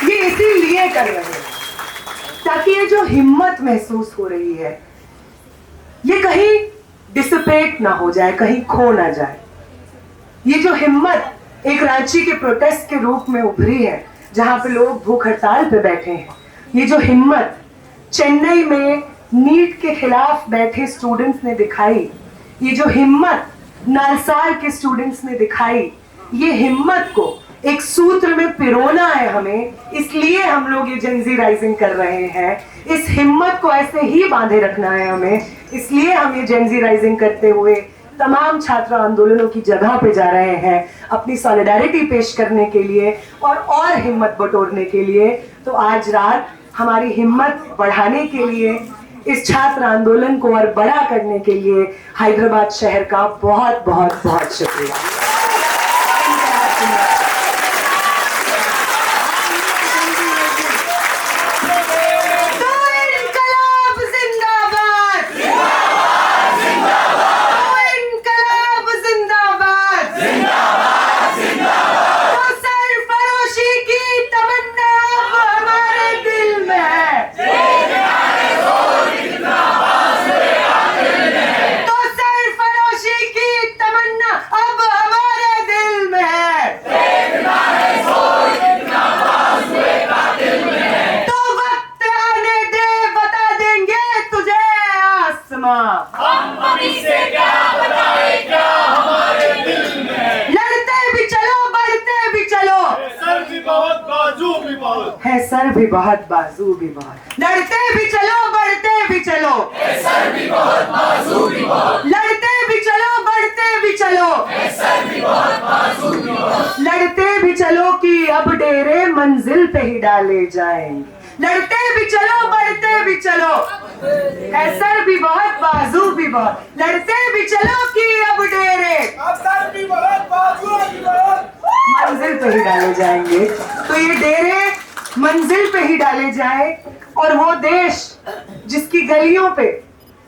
ये इसीलिए कर रहे हैं ताकि ये जो हिम्मत महसूस हो रही है, ये कहीं डिसिपेट ना हो जाए, कहीं खो ना जाए। ये जो हिम्मत एक रांची के प्रोटेस्ट के रूप में उभरी है, जहां पे लोग भूख हड़ताल पे बैठे हैं, ये जो हिम्मत चेन्नई में नीट के खिलाफ बैठे स्टूडेंट्स ने दिखाई, ये जो हिम्मत नालसार के स्टूडेंट्स ने दिखाई, ये हिम्मत को एक सूत्र में पिरोना है हमें, इसलिए हम लोग ये जेन ज़ी राइजिंग कर रहे हैं। इस हिम्मत को ऐसे ही बांधे रखना है हमें, इसलिए हम ये जेन ज़ी राइजिंग करते हुए तमाम छात्र आंदोलनों की जगह पे जा रहे हैं अपनी सॉलिडारिटी पेश करने के लिए और हिम्मत बटोरने के लिए। तो आज रात हमारी हिम्मत बढ़ाने के लिए, इस छात्र आंदोलन को और बड़ा करने के लिए हैदराबाद शहर का बहुत बहुत बहुत शुक्रिया। है सर भी बहुत बाजू भी बहुत, लड़ते भी चलो बढ़ते भी चलो, सर भी बहुत बाजू भी बहुत, लड़ते भी चलो बढ़ते भी चलो, सर भी बहुत बाजू भी बहुत, लड़ते भी चलो कि अब डेरे मंजिल पे ही डाले जाएंगे, लड़ते भी चलो बढ़ते भी चलो, है सर भी बहुत बाजू भी बहुत, लड़ते भी चलो कि अब डेरे सर भी बहुत बाजू भी बहुत, मंजिल पे ही डाले जाएंगे। तो ये डेरे मंजिल पे ही डाले जाए और वो देश जिसकी गलियों पे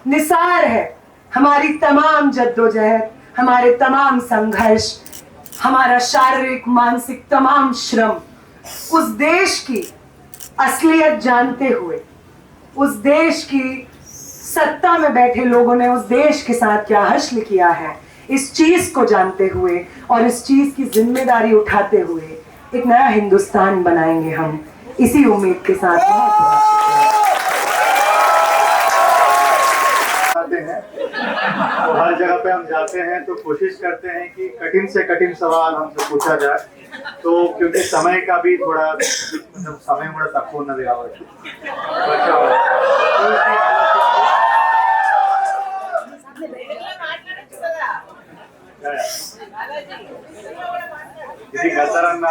निसार है हमारी तमाम जद्दोजहद, हमारे तमाम संघर्ष, हमारा शारीरिक मानसिक तमाम श्रम, उस देश की असलियत जानते हुए, उस देश की सत्ता में बैठे लोगों ने उस देश के साथ क्या हश्र किया है, इस चीज को जानते हुए और इस चीज की जिम्मेदारी उठाते हुए एक नया हिंदुस्तान बनाएंगे हम, इसी उम्मीद के साथ बहुत आते हैं तो हर जगह पे हम जाते हैं तो कोशिश करते हैं कि कठिन से कठिन सवाल हमसे पूछा जाए तो क्योंकि समय का भी थोड़ा मतलब समय కూడా తక్కువ ఉన్నది కాబట్టి ఇది గతరన్న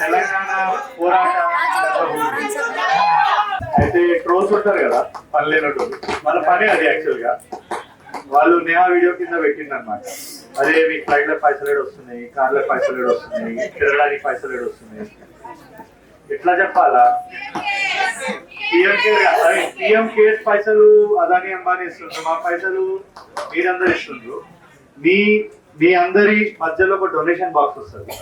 తెలంగాణ పోరాట అయితే ట్రోల్స్ ఉంటారు కదా పని లేనట్టు వాళ్ళ పని అది యాక్చువల్ గా వాళ్ళు నేహా వీడియో కింద పెట్టిందన్నమాట. అదే మీకు ఫ్లైట్ లో పైసలు వస్తున్నాయి, కార్ల పైసలు వస్తున్నాయి, తిరగడానికి పైసలు వస్తున్నాయి, ఎట్లా చెప్పాలా? పిఎం కేర్స్ పైసలు అదాని అంబానీ ఇస్తుండ్రు, మా పైసలు మీరందరూ ఇస్తుండ్రు. మీ అందరి మధ్యలో ఒక డొనేషన్ బాక్స్ వస్తుంది.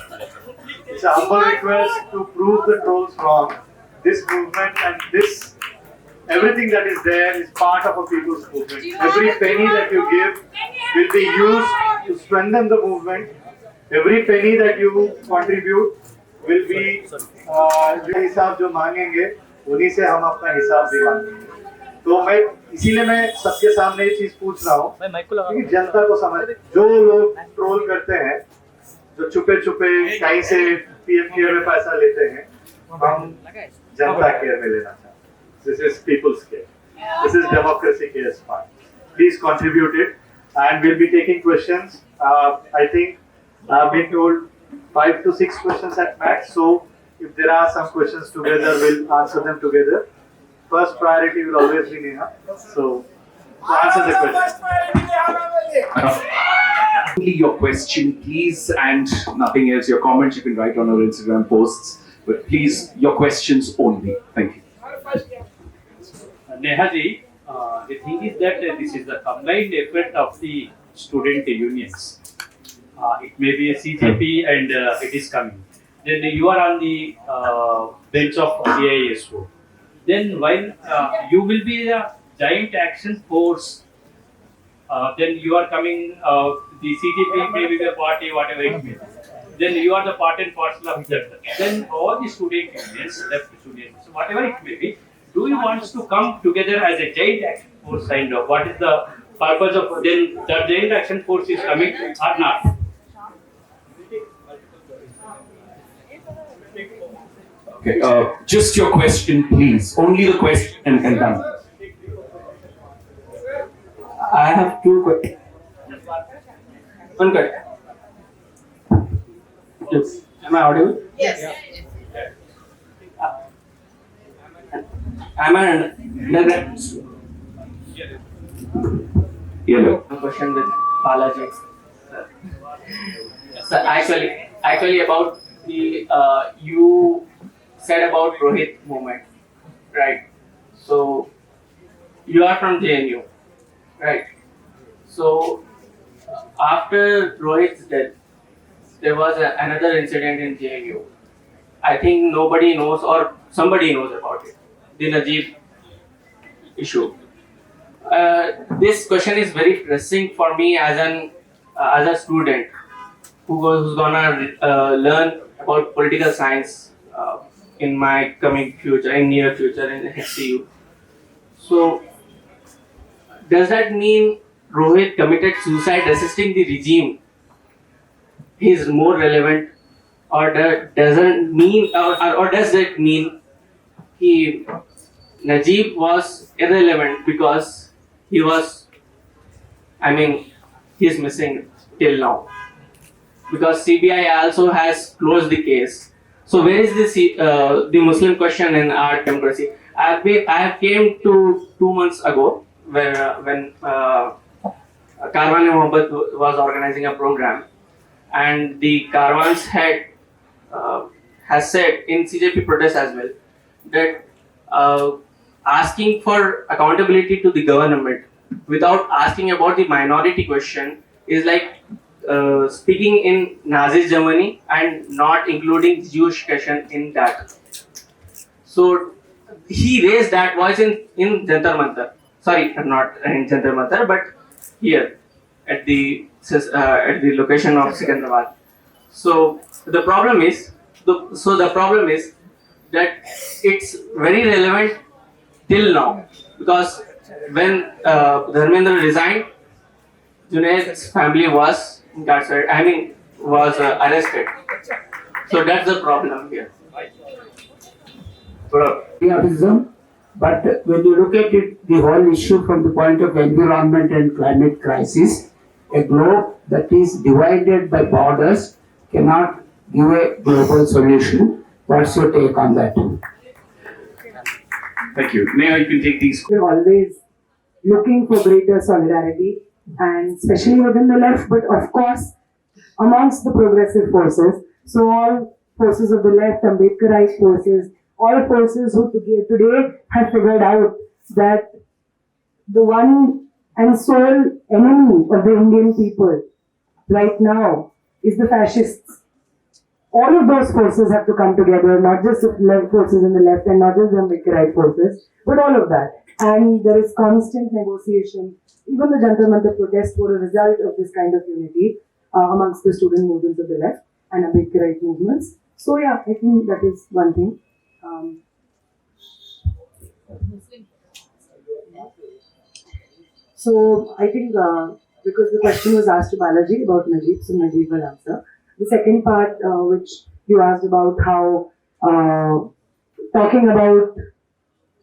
It's humble request to prove the trolls wrong. This movement and this everything that is there is part of a people's movement. Every penny that you give will be used to strengthen the movement. Every penny that you contribute will be जो हिसाब जो मांगेंगे उन्हीं से हम अपना हिसाब भी मांगेंगे. तो मैं इसीलिए मैं सबके सामने ये चीज पूछ रहा हूँ कि जनता को समझ, जो लोग ट्रोल करते हैं, जो छुपे छुपे कहीं से पीएम केयर में पैसा लेते हैं, हम जनता केयर में लेना चाहते हैं. This is people's care. This is democracy cares fund. Please contribute it, and we'll be taking questions. I think I've been told 5 to 6 questions at max. So if there are some questions together, we'll answer them together. First priority will always be Neha. So answer the question. Only your question, please, and nothing else. Your comments you can write on our Instagram posts, but please, your questions only. Thank you. Neha ji, the thing is that this is the combined effort of the student unions. It may be a CJP and it is coming. Then you are on the bench of CISO. Then while you will be a giant action force, then you are coming, the CJP may be the party, whatever it may be. Then you are the part and parcel of that. Then all the student unions, left students, whatever it may be, do you want to come together as a giant action force kind of? What is the purpose of then the giant action force is coming or not? Okay, just your question, please. Only the question and done. I have two questions. One question. Yes. Am I audible? Yes. Am I undergrad? Yellow. One question with Balaji. So actually about the you said about Rohit movement, right? So you are from JNU, right? So after Rohit's death, there was another incident in JNU. I think nobody knows or somebody knows about it. The Najib issue. This question is very pressing for me as a student who's gonna learn about political science in my coming future, in near future in HCU. So, does that mean Rohit committed suicide resisting the regime? He's more relevant, or doesn't mean, or does that mean Najib was irrelevant because he was, he's missing till now. Because CBI also has closed the case. So where is the Muslim question in our democracy? I have came to 2 months ago when Karwan-e-Mohabbat was organizing a program, and the Karwan's head has said in CJP protest as well that asking for accountability to the government without asking about the minority question is like speaking in Nazi Germany and not including Jewish question in that. So he raised that voice in Jantar Mantar. Sorry, not in Jantar Mantar, but here at the location of Sikandrabad. So the problem is that it's very relevant till now, because when Dharmendra resigned, Junaid's family was That's right. I mean, was arrested. So that's the problem here. Patriotism, but when you look at it, the whole issue from the point of environment and climate crisis, a globe that is divided by borders cannot give a global solution. What's your take on that? Thank you. Neha, you can take these. We're always looking for greater solidarity, and especially within the left, but of course amongst the progressive forces. So all forces of the left, Ambedkarite forces, all forces who today have figured out that the one and sole enemy of the Indian people right now is the fascists. All of those forces have to come together, not just the left forces in the left and not just the Ambedkarite forces, but all of that. And there is constant negotiation. Even the Jantar Mantar protests were a result of this kind of unity amongst the student movements of the left and Ambedkarite movements. So yeah, I think that is one thing. So I think because the question was asked to Balaji about Najib, so Najib will answer. The second part, which you asked about how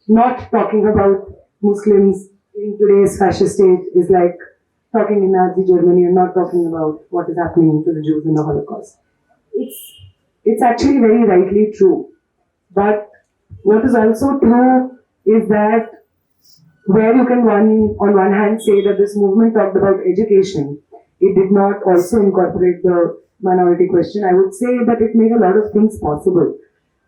not talking about Muslims in today's fascist state is like talking in Nazi Germany and not talking about what is happening to the Jews in the Holocaust. It's actually very rightly true. But what is also true is that where you can on one hand say that this movement talked about education, it did not also incorporate the minority question. I would say that it made a lot of things possible.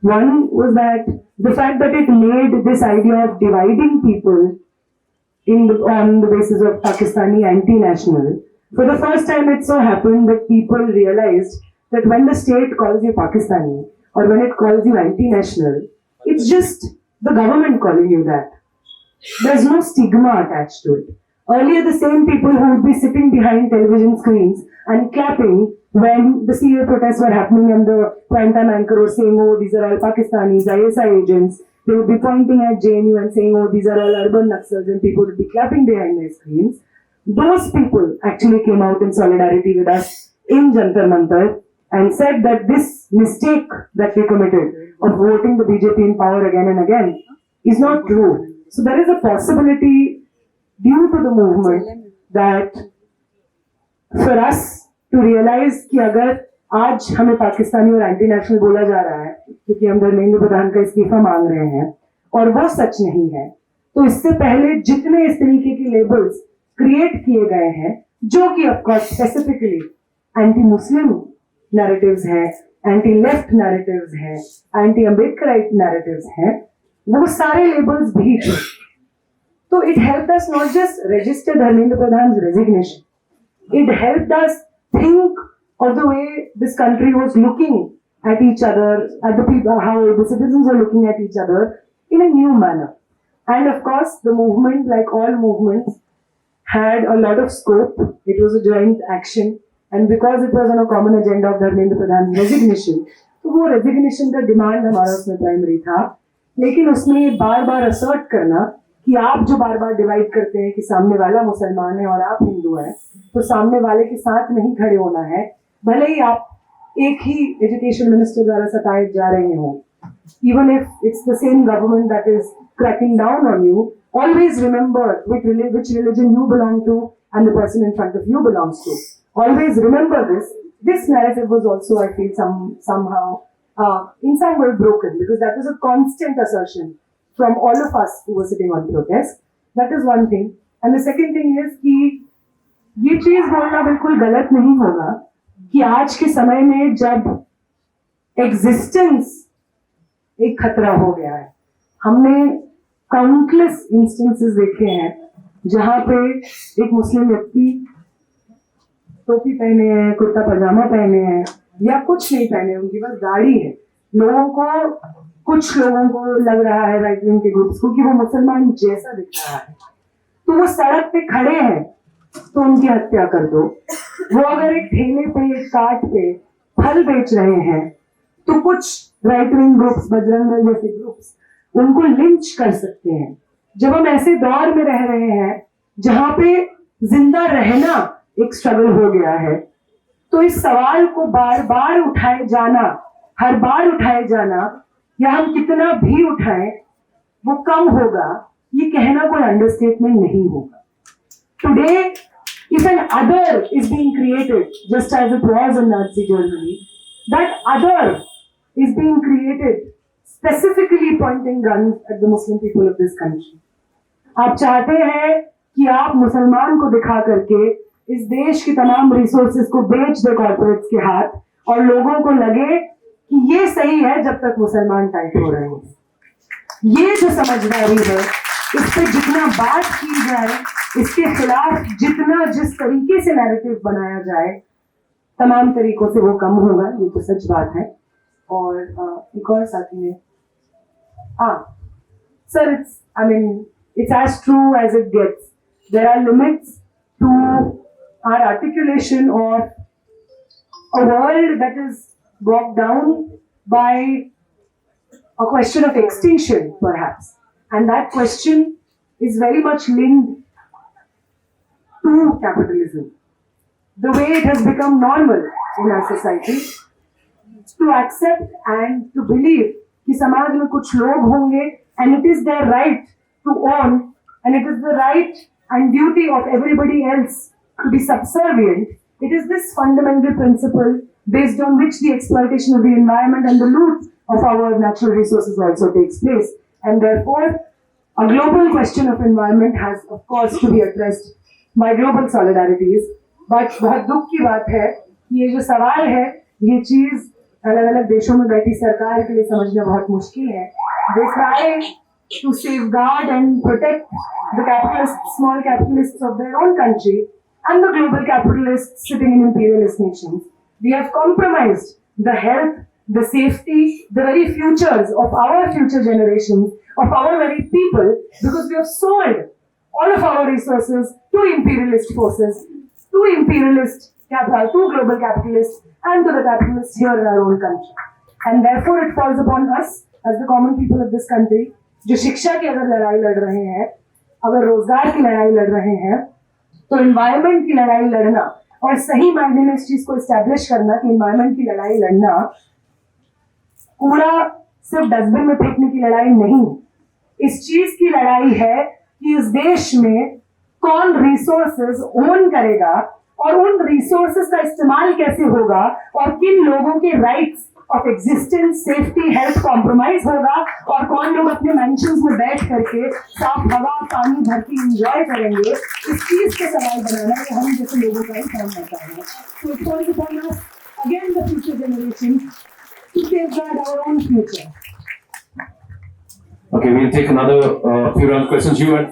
One was that the fact that it made this idea of dividing people on the basis of Pakistani anti-national. For the first time, it so happened that people realized that when the state calls you Pakistani or when it calls you anti-national, it's just the government calling you that. There's no stigma attached to it. Earlier, the same people who would be sitting behind television screens and clapping when the CA protests were happening and the primetime anchor was saying, oh, these are all Pakistanis, ISI agents. They would be pointing at JNU and saying, oh, these are all urban Naxals, and people would be clapping behind their screens. Those people actually came out in solidarity with us in Jantar Mantar and said that this mistake that we committed of voting the BJP in power again and again is not true. So there is a possibility due to the movement that for us to realize कि अगर आज हमें पाकिस्तानी और anti national बोला जा रहा है क्योंकि हम धर्मेंद्र प्रधान का इस्तीफा मांग रहे हैं और वो सच नहीं है, तो इससे पहले जितने इस तरीके के लेबल्स क्रिएट किए गए हैं जो कि of course specifically anti Muslim narratives हैं, एंटी लेफ्ट नैरेटिव्स हैं, एंटी अम्बेडकराइट नैरेटिव्स हैं, वो सारे लेबल्स भी थे. तो it helped us not just register Dharmendra Pradhan resignation, it helped us think of the way this country was looking at each other, at the people, how the citizens were looking at each other in a new manner. And of course, the movement, like all movements, had a lot of scope. It was a joint action, and because it was on a common agenda of Dharmendra Pradhan's resignation, तो वो resignation का demand हमारा उसमें primary था. लेकिन उसमें ये बार-बार assert करना कि आप जो बार-बार डिवाइड करते हैं कि सामने वाला मुसलमान है और आप हिंदू हैं, तो सामने वाले के साथ नहीं खड़े होना है, भले ही आप एक ही एजुकेशन मिनिस्टर द्वारा सताए जा रहे हो. Even if it's the same government that is cracking down on you, always remember which religion you belong to and the person in front of you belongs to. Always remember this. This narrative was also, I feel, somehow in some way broken, because that was a constant assertion from all of us who were sitting on protest. That is one thing. And the second thing is कि ये चीज बोलना बिल्कुल गलत नहीं होगा कि आज के समय में जब एग्जिस्टेंस एक खतरा हो गया है, हमने काउंटलेस इंस्टेंसेस देखे हैं जहां पे एक मुस्लिम व्यक्ति टोपी पहने हैं, कुर्ता पजामा पहने हैं या कुछ नहीं पहने, उनकी बस दाढ़ी है, कुछ लोगों को लग रहा है राइट विंग के ग्रुप्स को कि वो मुसलमान जैसा दिख रहा है, तो वो सड़क पे खड़े हैं तो उनकी हत्या कर दो. वो अगर एक ठेले पे, एक कार्ट पे फल बेच रहे हैं तो कुछ right wing groups, Bajrang Dal जैसे ग्रुप्स उनको लिंच कर सकते हैं. जब हम ऐसे दौर में रह रहे हैं जहां पे जिंदा रहना एक स्ट्रगल हो गया है, तो इस सवाल को बार बार उठाए जाना, हर बार उठाए जाना, या हम कितना भी उठाएं वो कम होगा, ये कहना कोई अंडरस्टेटमेंट नहीं होगा. Today if an other is being created just as it was in Nazi Germany, that other is being created specifically pointing guns at the Muslim people of this country. आप चाहते हैं कि आप मुसलमान को दिखा करके इस देश की तमाम रिसोर्सेज को बेच दे कॉर्पोरेट्स के हाथ, और लोगों को लगे कि ये सही है जब तक मुसलमान टाइट हो रहे हैं. ये जो समझदारी है, इस पे जितना बात की जाए, इसके खिलाफ जितना जिस तरीके से नैरेटिव बनाया जाए, तमाम तरीकों से वो कम होगा. ये तो सच बात है. और एक और साथी ने sir, it's as true as it gets. There are limits to our articulation of a world that is bogged down by a question of extinction, perhaps. And that question is very much linked to capitalism. The way it has become normal in our society to accept and to believe कि समाज में कुछ लोग होंगे and it is their right to own, and it is the right and duty of everybody else to be subservient. It is this fundamental principle based on which the exploitation of the environment and the loot of our natural resources also takes place. And therefore, a global question of environment has, of course, to be addressed by global solidarities. But बहुत दुख की बात है, ये जो सवाल है, ये चीज अलग अलग देशों में बैठी सरकार के लिए समझना बहुत मुश्किल है. They try to safeguard and protect the capitalists, small capitalists of their own country, and the global capitalists sitting in imperialist nations. We have compromised the health, the safety, the very futures of our future generations, of our very people, because we have sold all of our resources to imperialist forces, to imperialist capital, to global capitalists, and to the capitalists here in our own country. And therefore it falls upon us as the common people of this country, जो शिक्षा की अगर लड़ाई लड़ रहे हैं, अगर रोजगार की लड़ाई लड़ रहे हैं, तो इन्वायरमेंट की लड़ाई लड़ना और सही मायने में इस चीज को एस्टैब्लिश करना कि इन्वायरमेंट की लड़ाई लड़ना कूड़ा सिर्फ डस्टबिन में फेंकने की लड़ाई नहीं. इस चीज की लड़ाई है कि इस देश में कौन रिसोर्सेज ओन करेगा और उन रिसोर्सेज का इस्तेमाल कैसे होगा, और किन लोगों के rights of existence, safety, health compromise होगा, और कौन लोग अपने मेंशंस में बैठ करके साफ हवा, पानी, धरती एंजॉय करेंगे. इस चीज के सवाल बनाना ये हम जैसे लोगों का ही काम करता है. So it falls upon us, again the future generations, to safeguard our own future. Okay, we'll take another few round questions. You had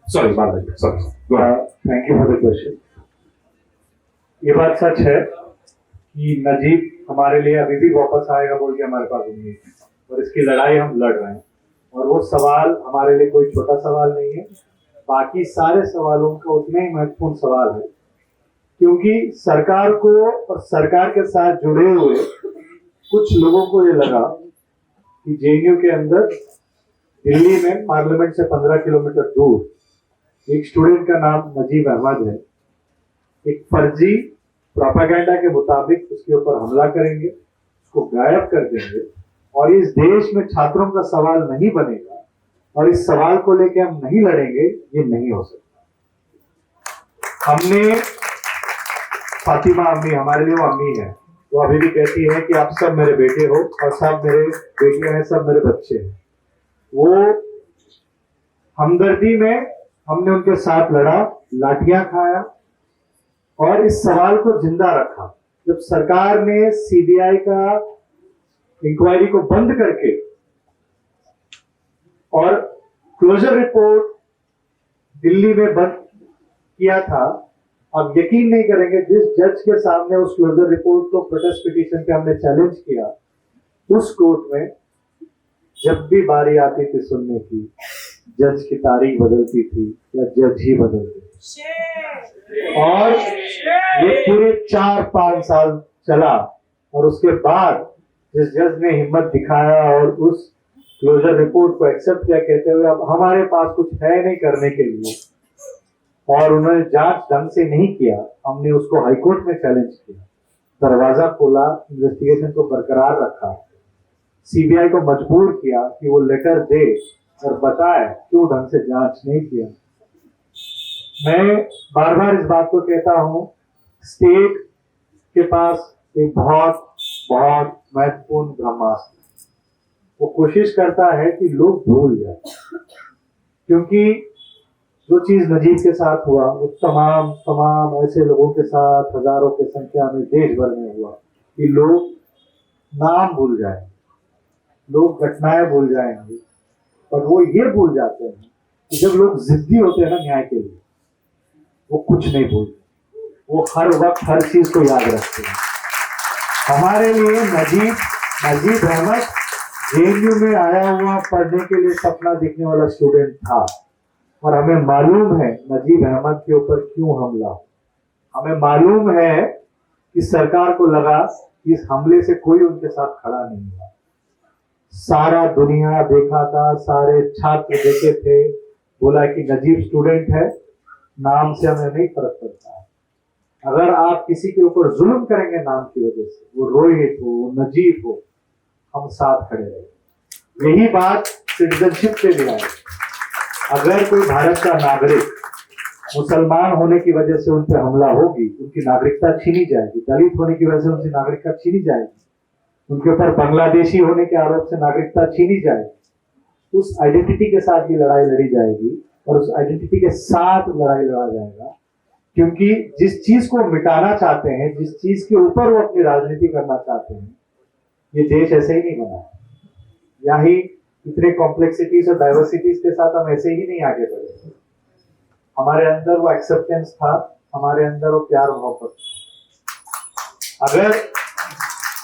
sorry, Balaji. Sorry. Go ahead. Thank you for the question. ये बात सच है कि नजीब हमारे लिए अभी भी वापस आएगा बोल के हमारे पास उम्मीद है, और इसकी लड़ाई हम लड़ रहे हैं. और वो सवाल हमारे लिए कोई छोटा सवाल नहीं है, बाकी सारे सवालों का उतना ही महत्वपूर्ण सवाल है, क्योंकि सरकार को और सरकार के साथ जुड़े हुए कुछ लोगों को ये लगा कि जेएनयू के अंदर दिल्ली में पार्लियामेंट से 15 किलोमीटर दूर एक स्टूडेंट का नाम नजीब अहमद है, एक फर्जी प्रोपेगेंडा के मुताबिक उसके ऊपर हमला करेंगे, उसको गायब कर देंगे, और इस देश में छात्रों का सवाल नहीं बनेगा, और इस सवाल को लेके हम नहीं लड़ेंगे, ये नहीं हो सकता. हमने फातिमा अम्मी, हमारे लिए वो अम्मी है, वो अभी भी कहती है कि आप सब मेरे बेटे हो और सब मेरे बेटियां हैं, सब मेरे बच्चे हैं. वो हमदर्दी में हमने उनके साथ लड़ा, लाठियां खाया और इस सवाल को जिंदा रखा. जब सरकार ने सीबीआई का इंक्वायरी को बंद करके और क्लोजर रिपोर्ट दिल्ली में बंद किया था, आप यकीन नहीं करेंगे, जिस जज के सामने उस क्लोजर रिपोर्ट को प्रोटेस्ट पिटीशन पे हमने चैलेंज किया, उस कोर्ट में जब भी बारी आती थी सुनने की, जज की तारीख बदलती थी या जज ही बदलते थे. और ये पूरे 4-5 साल चला, और उसके बाद जिस जज ने हिम्मत दिखाया और उस क्लोजर रिपोर्ट को एक्सेप्ट किया, कहते हुए अब हमारे पास कुछ है नहीं करने के लिए, और उन्होंने जांच ढंग से नहीं किया, हमने उसको हाईकोर्ट में चैलेंज किया, दरवाजा खोला, इन्वेस्टिगेशन को बरकरार रखा, सीबीआई को मजबूर किया कि वो लेटर दे और बताए क्यों ढंग से जांच नहीं किया। मैं बार बार इस बात को कहता हूं, स्टेट के पास एक बहुत बहुत महत्वपूर्ण ब्रह्मास्त्र, वो कोशिश करता है कि लोग भूल जाए, क्योंकि जो चीज नजीब के साथ हुआ वो तमाम ऐसे लोगों के साथ हजारों की संख्या में देश भर में हुआ कि लोग नाम भूल जाएंगे, लोग घटनाएं भूल जाएंगे, पर वो ये भूल जाते हैं कि जब लोग जिद्दी होते हैं ना न्याय के लिए, वो कुछ नहीं भूलते, वो हर वक्त हर चीज को याद रखते हैं। हमारे लिए नजीब अहमद जेएनयू में आया हुआ पढ़ने के लिए सपना देखने वाला स्टूडेंट था, और हमें मालूम है नजीब अहमद के ऊपर क्यों हमला। हमें मालूम है कि सरकार को लगा कि इस हमले से कोई उनके साथ खड़ा नहीं हुआ। सारा दुनिया देखा था, सारे छात्र देखे थे, बोला कि नजीब स्टूडेंट है, नाम से हमें नहीं फर्क पड़ता है। अगर आप किसी के ऊपर जुल्म करेंगे नाम की वजह से, वो रोहित हो, वो नजीब हो, हम साथ खड़े रहे। यही बात सिटीजनशिप पे भी आई। अगर कोई भारत का नागरिक मुसलमान होने की वजह से उन पर हमला होगी, उनकी नागरिकता छीनी जाएगी, दलित होने की वजह से उनकी नागरिकता छीनी जाएगी, उनके ऊपर बांग्लादेशी होने के आरोप से नागरिकता छीनी जाएगी, उस आइडेंटिटी के साथ ये लड़ाई लड़ी जाएगी और उस आइडेंटिटी के साथ लड़ाई लड़ा जाएगा। क्योंकि जिस चीज को मिटाना चाहते हैं, जिस चीज के ऊपर वो अपनी राजनीति करना चाहते हैं, ये देश ऐसे ही नहीं बना है। यही इतने कॉम्प्लेक्सिटीज और डाइवर्सिटीज के साथ हम ऐसे ही नहीं आगे बढ़े। हमारे अंदर वो एक्सेप्टेंस था, हमारे अंदर वो प्यार मोहब्बत था। अगर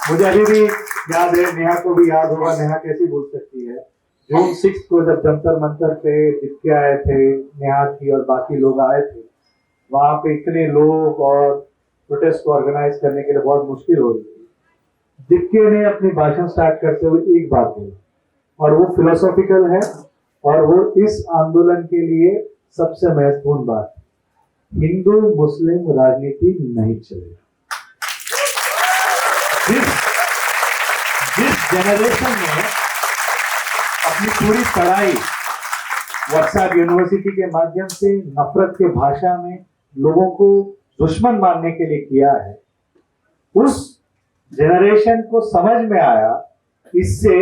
मुझे अभी भी याद है, नेहा को भी याद होगा, नेहा कैसी भूल सकती है, जून 6 को जब जंतर मंतर पे दिक्के आए थे, नेहा थी और बाकी लोग आए थे, वहां पे इतने लोग और प्रोटेस्ट को ऑर्गेनाइज करने के लिए बहुत मुश्किल हो रही थी। दिक्के ने अपनी भाषण स्टार्ट करते हुए एक बात बोली, और वो फिलोसॉफिकल है, और वो इस आंदोलन के लिए सबसे महत्वपूर्ण बात, हिंदू मुस्लिम राजनीति नहीं चलेगी। जिस जनरेशन ने अपनी पूरी पढ़ाई व्हाट्सएप यूनिवर्सिटी के माध्यम से नफरत के भाषा में लोगों को दुश्मन मानने के लिए किया है, उस जनरेशन को समझ में आया इससे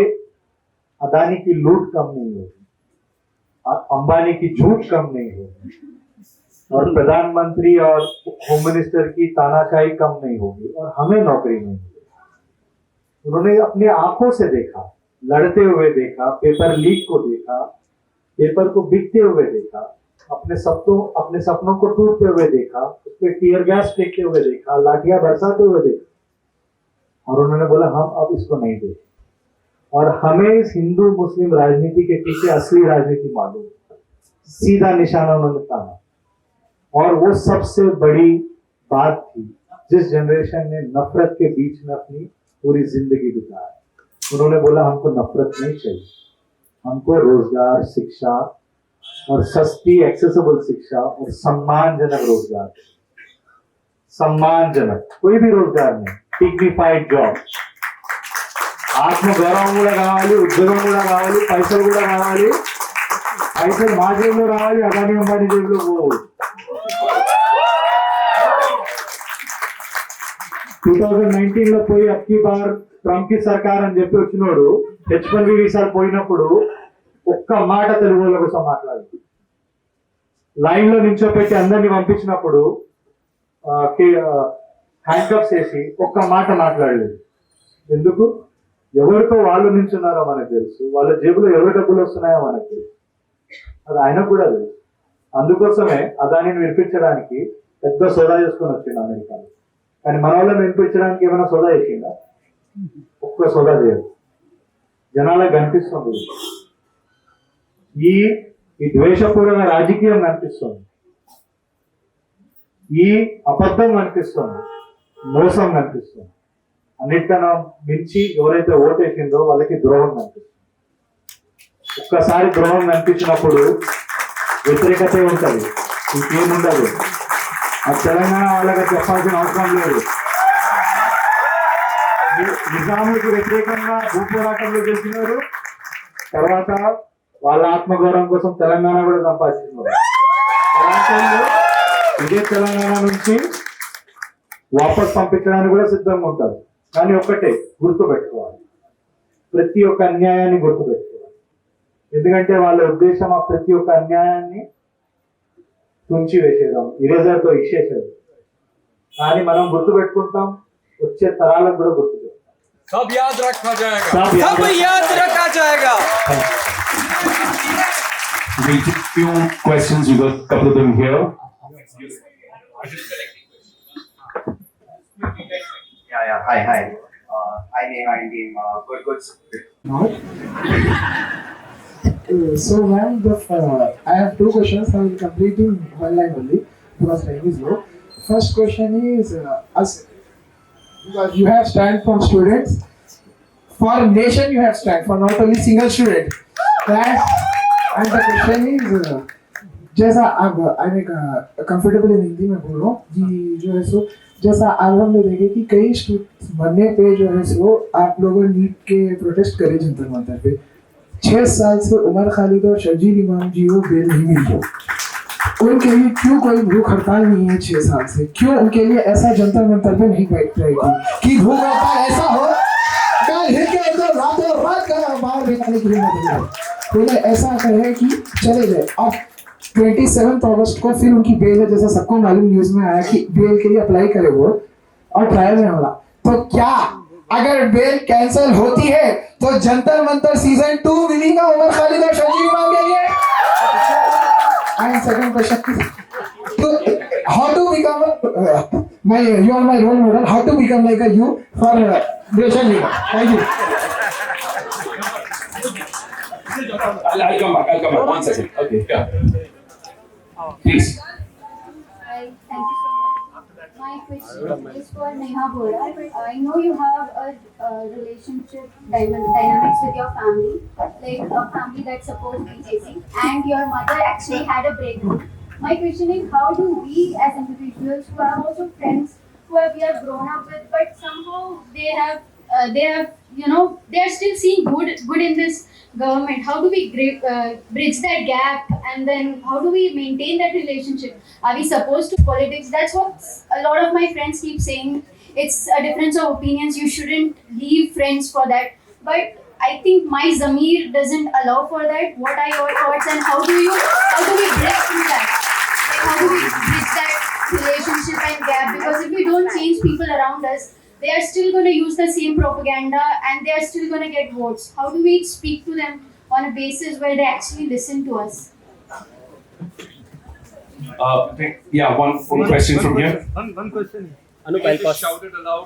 अदानी की लूट कम नहीं होगी, अंबानी की झूठ कम नहीं होगी, और प्रधानमंत्री और होम मिनिस्टर की तानाशाही कम नहीं होगी, और हमें नौकरी नहीं मिलेगी। उन्होंने अपनी आंखों से देखा, लड़ते हुए देखा, पेपर लीक को देखा, पेपर को बिकते हुए देखा, अपने सपनों को टूटते हुए देखा, उस पर टीयर गैस फेंकते हुए देखा, लाठियां बरसाते हुए देखा, और उन्होंने बोला हम अब इसको नहीं देखें। और हमें इस हिंदू मुस्लिम राजनीति के पीछे असली राजनीति मालूम, सीधा निशाना उन्होंने ताना। और वो सबसे बड़ी बात थी, जिस जनरेशन ने नफरत के बीच में अपनी पूरी जिंदगी बिताई, उन्होंने बोला हमको नफरत नहीं चाहिए, हमको रोजगार, शिक्षा और सस्ती एक्सेसिबल शिक्षा और सम्मानजनक रोजगार, सम्मानजनक कोई भी रोजगार नहीं, डिग्निफाइड जॉब, ఆత్మగౌరవం కూడా కావాలి, ఉద్యోగం కూడా కావాలి, పైసలు కూడా కావాలి, పైసలు మా జేబులో రావాలి, అదాని అంబానీ జేబులో పోకూడదు। 2019 లో పోయి అబ్కి బార్ ట్రంప్ కి సర్కార్ అని చెప్పి వచ్చినోడు H1B వీసాలు పోయినప్పుడు ఒక్క మాట తెలుగు వాళ్ళ కోసం మాట్లాడారు, లైన్ లో నించోపెట్టి అందరినీ పంపించినప్పుడు హ్యాండ్ కప్స్ వేసి ఒక్క మాట మాట్లాడలేదు। ఎందుకు? ఎవరితో వాళ్ళు నించున్నారో మనకు తెలుసు, వాళ్ళ జేబులో ఎవరి డబ్బులు వస్తున్నాయో మనకు తెలుసు, అది ఆయనకు కూడా తెలుసు। అందుకోసమే అదానిని వినిపించడానికి పెద్ద సోదా చేసుకొని వచ్చిండు అమెరికాలో, కానీ మన వాళ్ళని వినిపించడానికి ఏమైనా సోదా చేసిందా? ఒక్క సోదా చేయదు। జనాలకు కనిపిస్తుంది ఈ ద్వేషపూర్వక రాజకీయం కనిపిస్తుంది, ఈ అబద్ధం కనిపిస్తుంది, మోసం కనిపిస్తుంది, అన్నిటికన్నా మించి ఎవరైతే ఓటేసిందో వాళ్ళకి ద్రోహం కనిపిస్తుంది। ఒక్కసారి ద్రోహం కనిపించినప్పుడు వ్యతిరేకత ఉంటుంది, ఇంకేముండదు. ఆ తెలంగాణ వాళ్ళకి చెప్పాల్సిన అవసరం లేదు. నిజాములకు వ్యతిరేకంగా భూపోరాటంలో గెలిచినారు. తర్వాత వాళ్ళ ఆత్మగౌరవం కోసం తెలంగాణ కూడా సంపాదించుకున్నారు. ఇదే తెలంగాణ నుంచి వాపస్ పంపించడానికి కూడా సిద్ధంగా ఉంటారు. కానీ ఒక్కటే గుర్తుపెట్టుకోవాలి, ప్రతి ఒక్క అన్యాయాన్ని గుర్తుపెట్టుకోవాలి. ఎందుకంటే వాళ్ళ ఉద్దేశం ఆ ప్రతి ఒక్క అన్యాయాన్ని తుంచి వేసేదాం, ఇరేజర్తో ఇచ్చేసేది. కానీ మనం గుర్తుపెట్టుకుంటాం, వచ్చే తరాలకు కూడా గుర్తుపెట్టుకుంటాం. सब याद रखा जाएगा, सब याद रखा जाएगा. We'll take few questions. We got a couple of them here. Yeah. Hi. Hi, Neha and team. Good. So, ma'am, I have two questions. I will complete in one line only because time is low. First question is, because you have stand from students, for nation you have stand, for not only single student. And the question is, जैसा अब आई comfortable in Hindi में बोल रहा हूँ जी, जो है सो जैसा आप हमने देखे कि कई मरने पे जो है सो आप लोगों नीट के प्रोटेस्ट करे जंतर मंतर पे 6 साल से उमर खालिद और शर्जील इमाम जी को बेल नहीं मिल रही, उनके लिए क्यों कोई भूख हड़ताल नहीं है 6 साल से? क्यों उनके लिए ऐसा जंतर मंतर पे नहीं बैठ रहेगी कि भूख हड़ताल ऐसा हो रातों रात का बाहर निकालने के लिए मतलब उन्हें ऐसा कहे कि चले जाए. अब 27 अगस्त को फिर उनकी बेल है, जैसा सबको मालूम न्यूज में आया कि बेल के लिए अप्लाई करे वो और ट्रायल में होला. तो क्या अगर बेल कैंसिल होती है तो जंतर मंतर सीजन 2 मिलेगा उमर खालिद और शर्जील इमाम के लिए? And second question, so how to become you are my role model, how to become like a you for nation leader? Thank you. I'll come back. 1 second. Okay. Yeah. Please. Hi, thank you so much. My question is for Neha Bora. I know you have a relationship dynamics with your family, like a family that supports BJP, and your mother actually had a breakthrough. My question is, how do we as individuals who have also friends who we have grown up with, but somehow they are still seeing good in this government? How do we bridge that gap, and then how do we maintain that relationship? Are we supposed to politics? That's what a lot of my friends keep saying. It's a difference of opinions. You shouldn't leave friends for that. But I think my Zamir doesn't allow for that. What are your thoughts, and how do we break through that? Like, how do we bridge that relationship and gap? Because if we don't change people around us, they are still going to use the same propaganda and they are still going to get votes. How do we speak to them on a basis where they actually listen to us? One question from here. One question. Anup, I'll pass. Shout it aloud.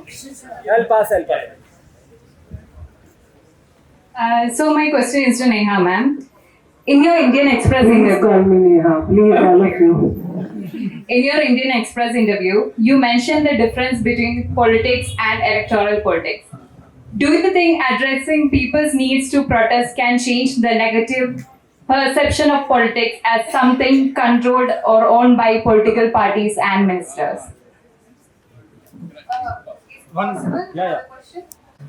I'll pass. So my question is to Neha ma'am. In your Indian Express Please interview, call me Neha, please, all of you. in your Indian Express interview, you mentioned the difference between politics and electoral politics. Do you think addressing people's needs to protest can change the negative perception of politics as something controlled or owned by political parties and ministers?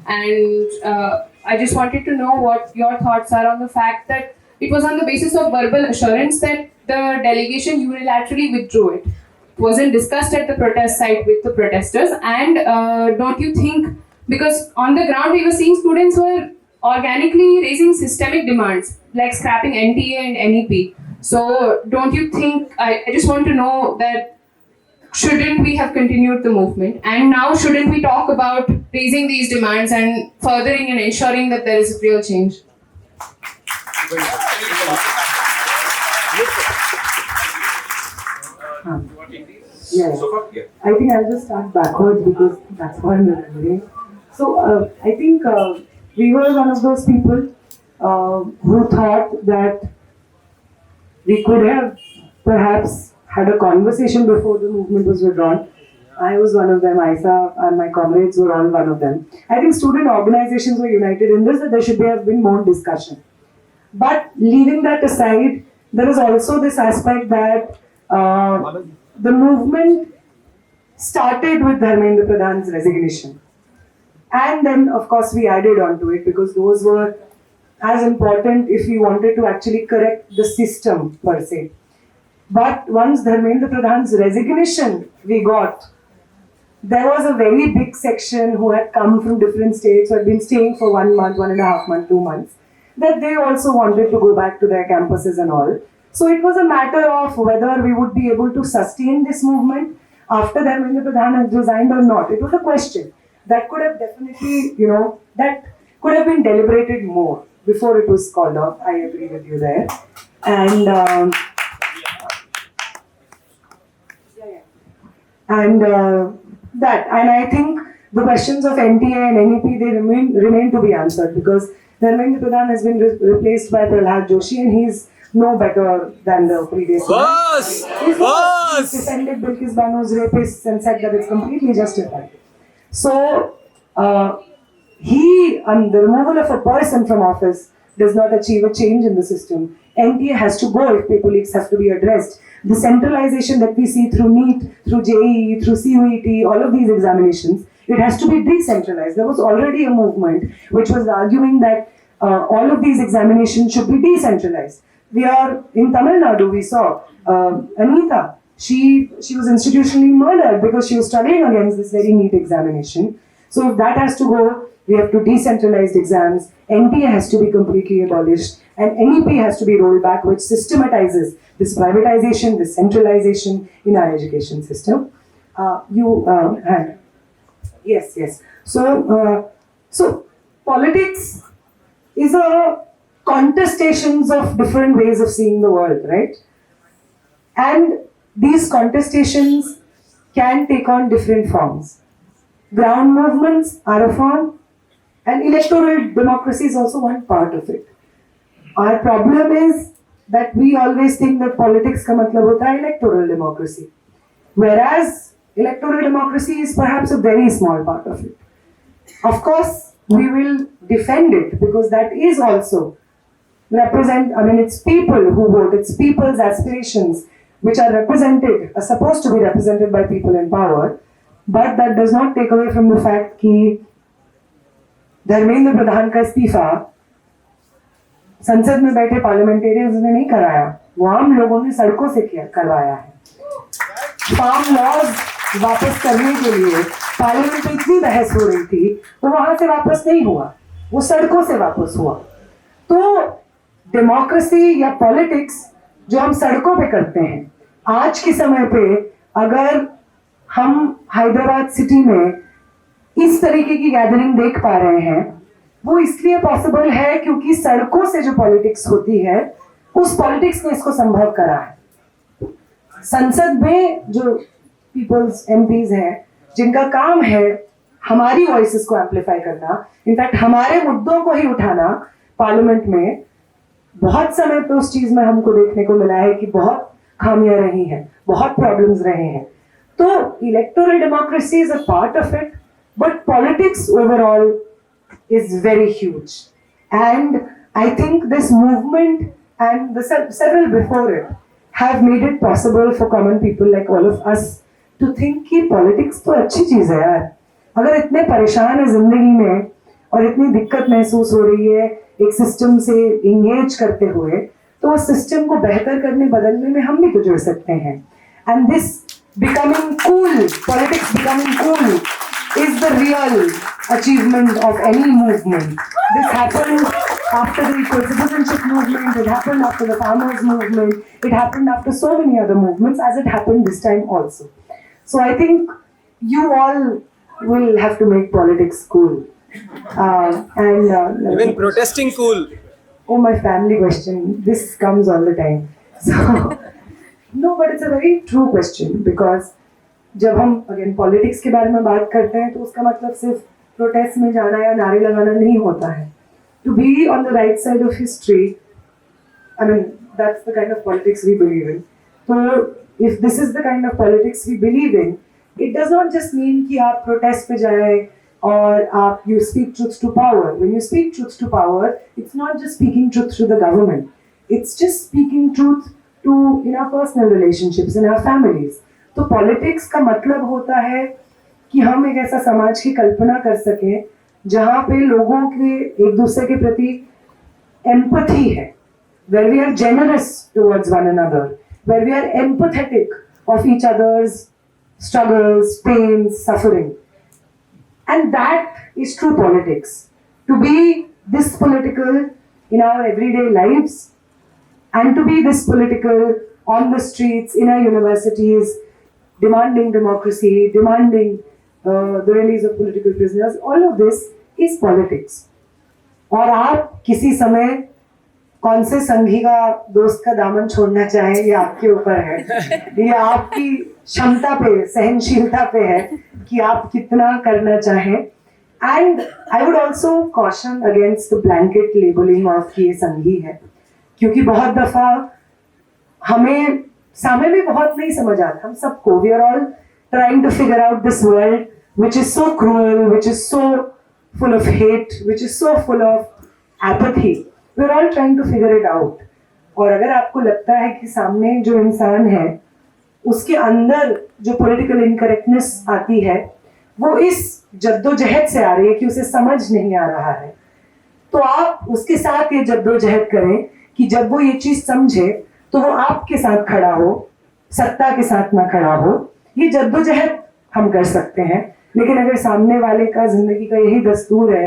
And I just wanted to know what your thoughts are on the fact that it was on the basis of verbal assurance that the delegation unilaterally withdrew it. It wasn't discussed at the protest site with the protesters. And don't you think, because on the ground we were seeing students were organically raising systemic demands like scrapping NTA and NEP. So don't you think, I just want to know that shouldn't we have continued the movement? And now shouldn't we talk about raising these demands and furthering and ensuring that there is a real change? I think I'll just start backwards because that's what I'm remembering. So I think we were one of those people who thought that we could have perhaps had a conversation before the movement was withdrawn. I was one of them, Aisa and my comrades were all one of them. I think student organizations were united in this, that there should have been more discussion. But leaving that aside, there is also this aspect that the movement started with Dharmendra Pradhan's resignation. And then, of course, we added on to it because those were as important if we wanted to actually correct the system per se. But once Dharmendra Pradhan's resignation we got, there was a very big section who had come from different states, who had been staying for 1 month, 1.5 months, 2 months, that they also wanted to go back to their campuses and all. So it was a matter of whether we would be able to sustain this movement after Dharmendra Pradhan had resigned or not. It was a question that could have definitely, that could have been deliberated more before it was called off. I agree with you there. And I think the questions of NTA and NEP, they remain to be answered because Dharmendra Pradhan has been replaced by Prahlad Joshi and he's no better than the previous one. He's defended Bilkis Banu's rapists and said that it's completely justified. So, the removal of a person from office does not achieve a change in the system. NTA has to go if paper leaks have to be addressed. The centralization that we see through NEET, through JEE, through CUET, all of these examinations, it has to be decentralized. There was already a movement which was arguing that all of these examinations should be decentralized. We are in Tamil Nadu, we saw Anita. She was institutionally murdered because she was studying against this very NEET examination. So if that has to go, we have to decentralize exams, NTA has to be completely abolished, and NEP has to be rolled back, which systematizes this privatization, this centralization in our education system. Yes. So politics is a contestations of different ways of seeing the world, right? And these contestations can take on different forms. Ground movements are a form, and electoral democracy is also one part of it. Our problem is that we always think that politics ka matlab hota hai electoral democracy, whereas electoral democracy is perhaps a very small part of it. Of course, we will defend it because that is also it's people who vote, it's people's aspirations which are supposed to be represented by people in power, but that does not take away from the fact that Dharmendra Pradhan का इस्तीफा संसद में बैठे parliamentarians ने नहीं कराया, वो आम लोगों ने सड़कों से करवाया है। फार्म लॉज वापस करने के लिए पार्लियामेंट में इतनी बहस हो रही थी, वो वहां से वापस नहीं हुआ, वो सड़कों से वापस हुआ। तो डेमोक्रेसी या पॉलिटिक्स जो हम सड़कों पे करते हैं, आज के समय पे अगर हम हैदराबाद सिटी में इस तरीके की गैदरिंग देख पा रहे हैं, वो इसलिए पॉसिबल है क्योंकि सड़कों से जो पॉलिटिक्स होती है, उस पॉलिटिक्स ने इसको संभव करा है। संसद में जो पीपल्स एमपीज हैं, जिनका काम है हमारी वॉइसेस को एम्पलीफाई करना, इनफैक्ट हमारे मुद्दों को ही उठाना पार्लियामेंट में, बहुत समय पे उस चीज में हमको देखने को मिला है कि बहुत खामियां रही हैं, बहुत प्रॉब्लम्स रहे हैं। तो electoral democracy is a part of it, but politics overall is very huge, and I think this movement and the several before it have made it possible for common people like all of us to think कि politics तो अच्छी चीज है यार। अगर इतने परेशान है जिंदगी में और इतनी दिक्कत महसूस हो रही है एक सिस्टम से इंगेज करते हुए, तो उस सिस्टम को बेहतर करने बदलने में हम भी तो जुड़ सकते हैं। And this becoming cool, politics becoming cool is the real achievement of any movement. This happened after the equal citizenship movement, it happened after the farmers movement, it happened after so many other movements, as it happened this time also. So I think you all will have to make politics cool. Even protesting cool. Oh, my family question. This comes all the time. So, no, but it's a very true question because जब हम again politics के बारे में बात करते हैं तो उसका मतलब सिर्फ प्रोटेस्ट में जाना या नारे लगाना नहीं होता है। To be on the right side of history, I mean that's the kind of politics we believe in. तो if this is the kind of politics we believe in, it does not just mean कि आप protest पे जाए और आप you speak truth to power. When you speak truth to power, it's not just speaking truth to the government, it's just speaking truth to in our personal relationships, in our families. तो politics का मतलब होता है कि हम एक ऐसा समाज की कल्पना कर सकें जहाँ पे लोगों के एक दूसरे के प्रति एम्पैथी है, where we are generous towards one another, where we are empathetic of each other's struggles, pains, suffering. And that is true politics. To be this political in our everyday lives and to be this political on the streets, in our universities, demanding democracy, demanding the release of political prisoners, all of this is politics. और आप किसी समय कौन से संघी का दोस्त का दामन छोड़ना चाहें ये आपके ऊपर है, ये आपकी क्षमता पे, सहनशीलता पे है कि आप कितना करना चाहें. And I would also caution against the blanket labeling of कि ये संघी है, क्योंकि बहुत दफा हमें सामने भी बहुत नहीं समझ आता हम सबको. We are all trying to figure out this world which is so cruel, which is so full of hate, which is so full of apathy. We are all trying to figure it out. और अगर आपको लगता है कि सामने जो इंसान है उसके अंदर जो पॉलिटिकल इनकरेक्टनेस आती है वो इस जद्दोजहद से आ रही है कि उसे समझ नहीं आ रहा है, तो आप उसके साथ ये जद्दोजहद करें कि जब वो ये चीज समझे तो वो आपके साथ खड़ा हो, सत्ता के साथ ना खड़ा हो. ये जद्दोजहद हम कर सकते हैं, लेकिन अगर सामने वाले का जिंदगी का यही दस्तूर है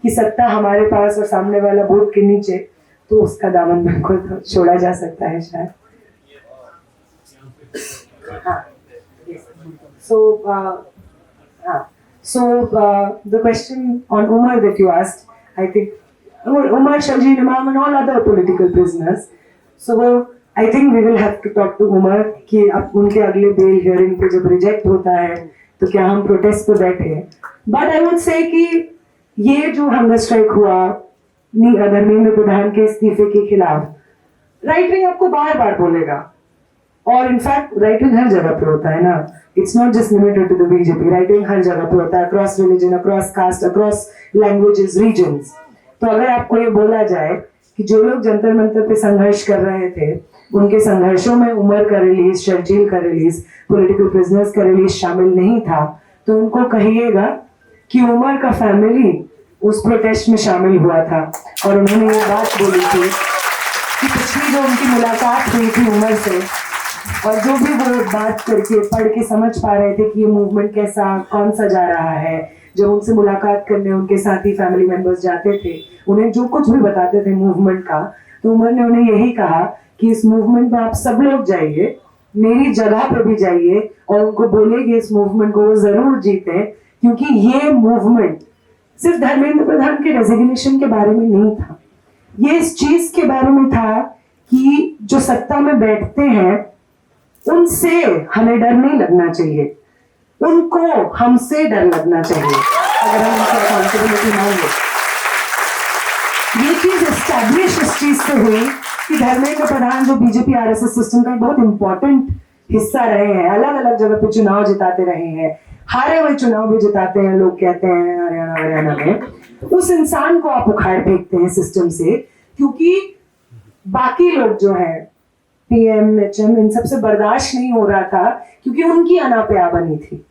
कि सत्ता हमारे पास और सामने वाला बोर्ड के नीचे, तो उसका दामन बिल्कुल तो छोड़ा जा सकता है शायद. So the question on Umar that you asked, I think Umar, Sharjeel Imam and all other political prisoners. So I think we will have to talk to Umar कि अब उनके अगले bail hearing पे जब reject होता है तो क्या हम protest पे बैठे. But I would say कि ये जो hunger strike हुआ धर्मेंद्र प्रधान के इस्तीफे के खिलाफ, राइट विंग आपको बार बार बोलेगा, और इनफैक्ट राइट विंग हर जगह पे होता है ना. It's not just limited to the BJP. Right wing हर जगह पे होता है, across religion, across caste, across languages, regions. तो अगर आपको ये बोला जाए कि जो लोग जंतर मंतर पे संघर्ष कर रहे थे उनके संघर्षों में उमर का रिलीज, शर्जील का रिलीज, पॉलिटिकल प्रिजनर्स का रिलीज शामिल नहीं था, तो उनको कहिएगा कि उमर का फैमिली उस प्रोटेस्ट में शामिल हुआ था और उन्होंने ये बात बोली थी कि पिछली जो उनकी मुलाकात हुई थी उमर से, और जो भी वो बात करके पढ़ के समझ पा रहे थे कि ये मूवमेंट कैसा कौन सा जा रहा है, जब उनसे मुलाकात करने उनके साथी फैमिली मेंबर्स जाते थे, उन्हें जो कुछ भी बताते थे मूवमेंट का, तो उमर ने उन्हें यही कहा कि इस मूवमेंट में आप सब लोग जाइए, मेरी जगह पे भी जाइए और उनको बोलेंगे इस मूवमेंट को वो जरूर जीते, क्योंकि ये मूवमेंट सिर्फ धर्मेंद्र प्रधान के रेजिग्नेशन के बारे में नहीं था, ये इस चीज के बारे में था कि जो सत्ता में बैठते हैं उनसे हमें डर नहीं लगना चाहिए, उनको हमसे डर लगना चाहिए अगर हम उनकी अकाउंटेबिलिटी मांगे. ये चीज एस्टैब्लिश इस चीज से हुई कि धर्मेंद्र प्रधान जो बीजेपी आरएसएस सिस्टम का बहुत इंपॉर्टेंट हिस्सा रहे हैं, अलग अलग जगह पे चुनाव जिताते रहे हैं, हारे हुए चुनाव भी जिताते हैं लोग कहते हैं हरियाणा में, उस इंसान को आप उखाड़ फेंकते हैं सिस्टम से, क्योंकि बाकी लोग जो है पीएम, एचएम, इन सबसे बर्दाश्त नहीं हो रहा था क्योंकि उनकी अना पे आ बनी थी.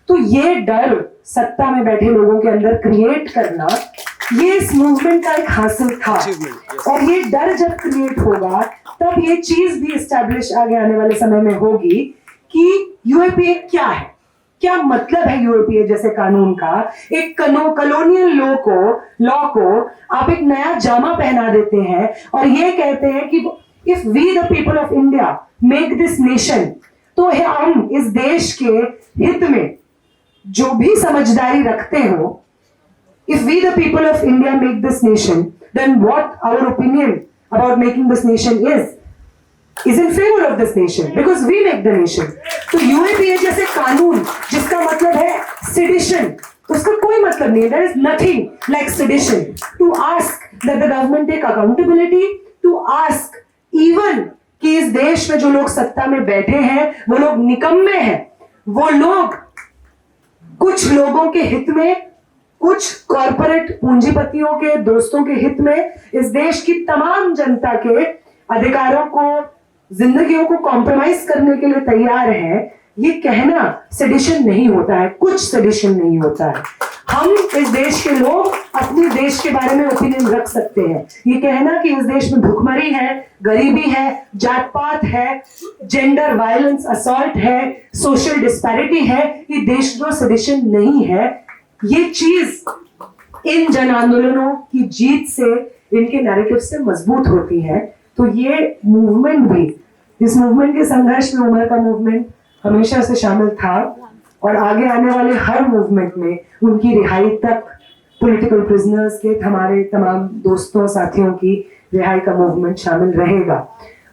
तो ये डर सत्ता में बैठे लोगों के अंदर क्रिएट करना, ये इस मूवमेंट का एक हासिल था, और ये डर जब क्रिएट होगा तब ये चीज भी एस्टैब्लिश आगे आने वाले समय में होगी कि यूएपीए क्या है, क्या मतलब है यूएपीए जैसे कानून का. एक कॉलोनियल लॉ को आप एक नया जामा पहना देते हैं और ये कहते हैं कि if we the people of India make this nation, तो हम इस देश के हित में जो भी समझदारी रखते हो, if we the people of India make this nation, then what our opinion about making this nation is in favor of this nation, because we make the nation. तो यूएपीए जैसे कानून जिसका मतलब है sedition, उसका कोई मतलब नहीं. There is nothing like sedition. To ask that the government take accountability, to ask even कि इस देश में जो लोग सत्ता में बैठे हैं वो लोग निकम्मे हैं, वो लोग कुछ लोगों के हित में, कुछ कॉर्पोरेट पूंजीपतियों के दोस्तों के हित में इस देश की तमाम जनता के अधिकारों को जिंदगियों को कॉम्प्रोमाइज करने के लिए तैयार हैं, ये कहना सेडिशन नहीं होता है, कुछ सेडिशन नहीं होता है। हम इस देश के लोग अपने देश के बारे में ओपिनियन रख सकते हैं। ये कहना कि इस देश में भुखमरी है, गरीबी है, जात पात है, जेंडर वायलेंस असॉल्ट है, सोशल डिस्पैरिटी है, ये देशद्रोह सेडिशन नहीं है। ये चीज इन जन आंदोलनों की जीत से, इनके नैरेटिव से मजबूत होती है। तो ये मूवमेंट भी, इस मूवमेंट के संघर्ष में उमर का मूवमेंट हमेशा से शामिल था और आगे आने वाले हर मूवमेंट में उनकी रिहाई तक पॉलिटिकल प्रिजनर्स के, हमारे तमाम दोस्तों साथियों की रिहाई का मूवमेंट शामिल रहेगा।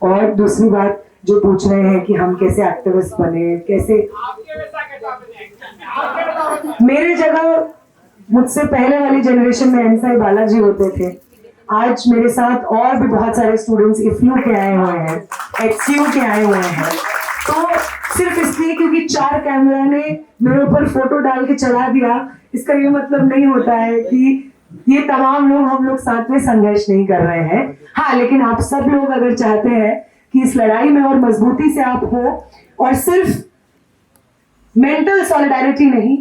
और दूसरी बात जो पूछ रहे हैं कि हम कैसे एक्टिविस्ट बने, कैसे, मेरे जगह मुझसे पहले वाली जनरेशन में एनसाई बालाजी होते थे। आज मेरे साथ और भी बहुत सारे स्टूडेंट्स इफ्यू के आए हुए हैं, एक्सयू के आए हुए हैं। तो सिर्फ इसलिए क्योंकि 4 कैमरा ने मेरे ऊपर फोटो डाल के चला दिया, इसका ये मतलब नहीं होता है कि ये तमाम लोग, हम लोग साथ में संघर्ष नहीं कर रहे हैं। हाँ, लेकिन आप सब लोग अगर चाहते हैं कि इस लड़ाई में और मजबूती से आप हो, और सिर्फ मेंटल सॉलिडारिटी नहीं,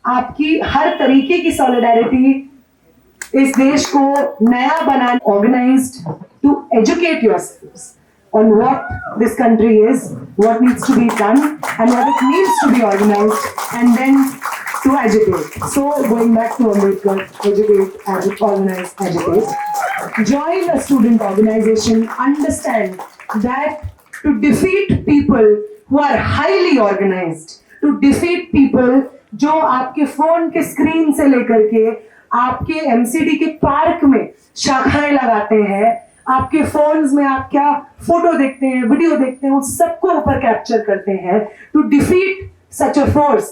आपकी हर तरीके की सॉलिडारिटी इस देश को नया बनाने, organised to educate yourselves on what this country is, what needs to be done, and what it means to be organized, and then to agitate. So, going back to Ambedkar, educate, organize, agitate. Join a student organization. Understand that to defeat people who are highly organized, to defeat people जो आपके phone के screen से लेकर के आपके MCD के park में शाखाएं लगाते हैं, आपके फोन्स में आप क्या फोटो देखते हैं, वीडियो देखते हैं, उस सबको ऊपर कैप्चर करते हैं। To defeat such a force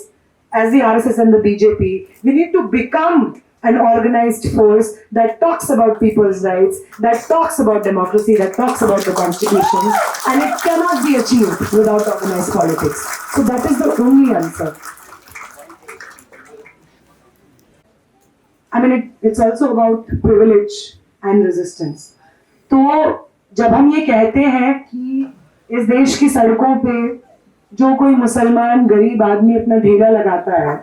as the RSS and the BJP, we need to become an organized force that talks about people's rights, that talks about democracy, that talks about the constitution, and it cannot be achieved without organized politics. So that is the only answer. I mean, it's also about privilege and resistance. तो जब हम ये कहते हैं कि इस देश की सड़कों पे जो कोई मुसलमान गरीब आदमी अपना ढेला लगाता है,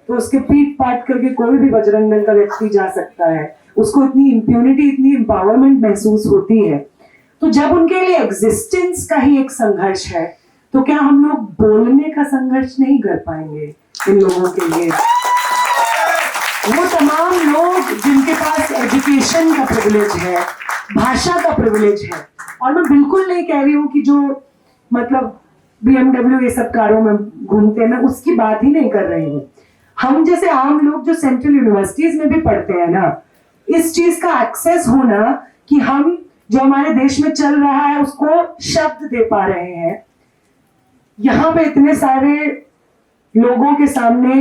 तो उसके पीट पाट करके कोई भी बजरंग दल का व्यक्ति जा सकता है, उसको इतनी इम्प्यूनिटी, इतनी एम्पावरमेंट महसूस होती है। तो जब उनके लिए एग्जिस्टेंस का ही एक संघर्ष है, तो क्या हम लोग बोलने का संघर्ष नहीं कर पाएंगे इन लोगों के लिए? वो तमाम लोग जिनके पास एजुकेशन का प्रिविलेज है, भाषा का प्रिविलेज है, और मैं बिल्कुल नहीं कह रही हूँ कि जो मतलब BMW ये सब कारों में घूमते हैं, मैं उसकी बात ही नहीं कर रही हूँ। हम जैसे आम लोग जो सेंट्रल यूनिवर्सिटीज में भी पढ़ते हैं ना, इस चीज का एक्सेस होना कि हम जो हमारे देश में चल रहा है उसको शब्द दे पा रहे हैं, यहाँ पे इतने सारे लोगों के सामने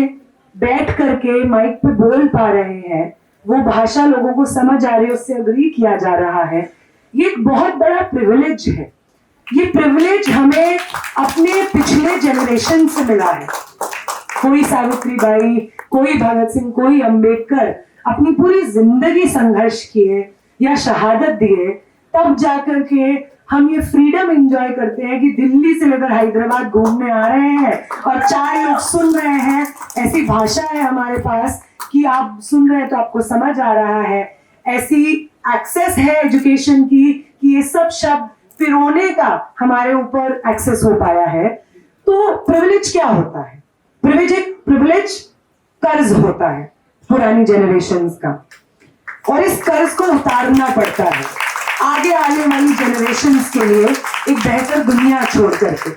बैठ करके माइक पे बोल पा रहे हैं, वो भाषा लोगों को समझ आ रही है, उससे अग्री किया जा रहा है, ये एक बहुत बड़ा प्रिविलेज है। ये प्रिविलेज हमें अपने पिछले जनरेशन से मिला है। कोई सावित्रीबाई, कोई भगत सिंह, कोई अंबेडकर अपनी पूरी जिंदगी संघर्ष किए या शहादत दिए, तब जाकर के हम ये फ्रीडम एंजॉय करते हैं कि दिल्ली से लेकर हैदराबाद घूमने आ रहे हैं और 4 लोग सुन रहे हैं। ऐसी भाषा है हमारे पास कि आप सुन रहे हैं तो आपको समझ आ रहा है। ऐसी एक्सेस है एजुकेशन की कि ये सब शब्द पिरोने का हमारे ऊपर एक्सेस हो पाया है। तो प्रिविलेज क्या होता है? प्रिविलेज कर्ज होता है पुरानी जनरेशंस का, और इस कर्ज को उतारना पड़ता है आगे आने वाली जनरेशंस के लिए एक बेहतर दुनिया छोड़ करके।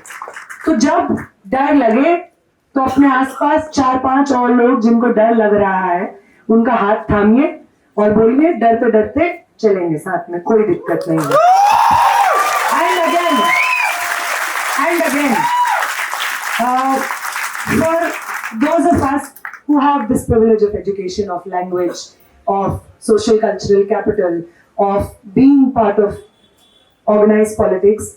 तो जब डर लगे तो अपने आसपास 4-5 और लोग जिनको डर लग रहा है उनका हाथ थामिए और बोलिए डरते डरते चलेंगे साथ में, कोई दिक्कत नहीं है। And again, for those of us who have this privilege of education, of language, of social cultural capital, of being part of organized politics,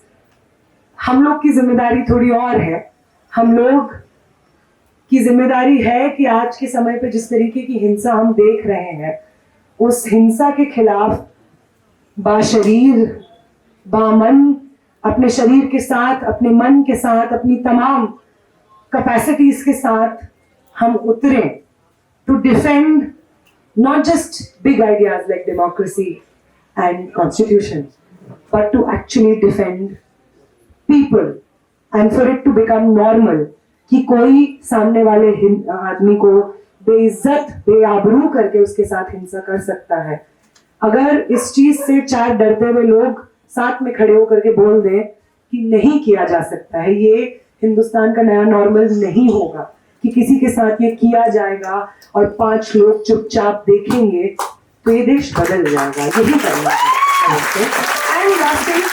हम लोग की जिम्मेदारी थोड़ी और है। हम लोग की जिम्मेदारी है कि आज के समय पे जिस तरीके की हिंसा हम देख रहे हैं, उस हिंसा के खिलाफ बाशरीर, बामन अपने शरीर के साथ, अपने मन के साथ, अपनी तमाम कैपेसिटीज के साथ हम उतरें to defend not just big ideas like democracy and constitution, but to actually defend people and for it to become normal कि कोई सामने वाले आदमी को बेइज्जत बेआबरू करके उसके साथ हिंसा कर सकता है। अगर इस चीज से 4 डरते हुए लोग साथ में खड़े होकर के बोल दें कि नहीं किया जा सकता है, ये हिंदुस्तान का नया नॉर्मल नहीं होगा कि किसी के साथ ये किया जाएगा और 5 लोग चुपचाप देखेंगे, तो ये देश बदल जाएगा। यही करना है। And last thing,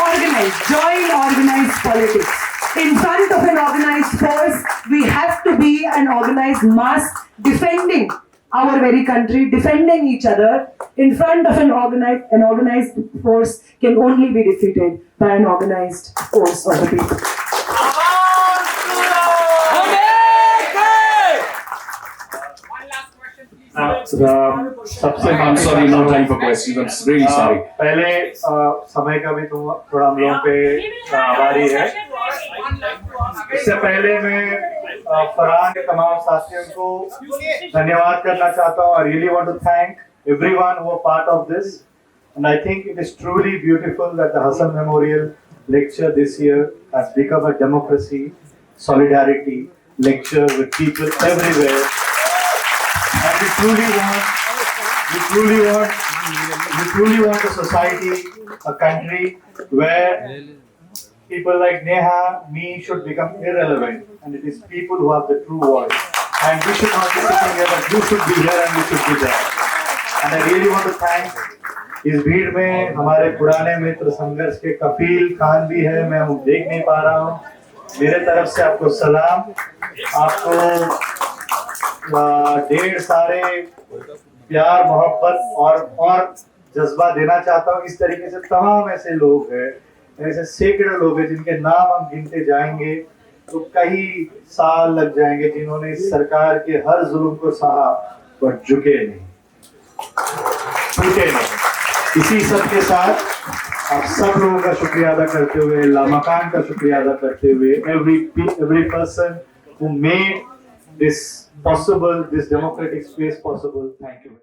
organise, join organised politics. In front of an organized force, we have to be an organized mass defending our very country, defending each other. In front of an organized force can only be defeated by an organized force of the people. सबसे I'm sorry, no time for questions. I'm really sorry. पहले समय का भी थोड़ा हम लोगों पे आभारी है। इससे पहले मैं फरहान के तमाम साथियों को धन्यवाद करना चाहता हूँ। I really want to thank everyone who were part of this, and I think it is truly beautiful that the Hassan Memorial Lecture this year has become a democracy, solidarity lecture with people everywhere. And we truly want a society, a country where people like Neha, me should become irrelevant, and it is people who have the true voice. And we should not be sitting here, but you should be here and you should be there. And I really want to thank, इस भीड़ में हमारे पुराने मित्र संघर्ष के कफील खान भी है, मैं वो देख नहीं पा रहा हूँ। मेरे तरफ से आपको सलाम, आपको ढेर सारे प्यार मोहब्बत और जज्बा देना चाहता हूँ। इस तरीके से तमाम ऐसे लोग हैं, ऐसे सैकड़ों लोग हैं जिनके नाम हम गिनते जाएंगे तो कई साल लग जाएंगे, जिन्होंने इस सरकार के हर जुल्म को सहा पर झुके नहीं, टूटे नहीं। इसी सब के साथ आप सब लोगों का शुक्रिया अदा करते हुए, लामकान का शुक्रिया अदा करते हुए, every person who made this possible, this democratic space possible, thank you.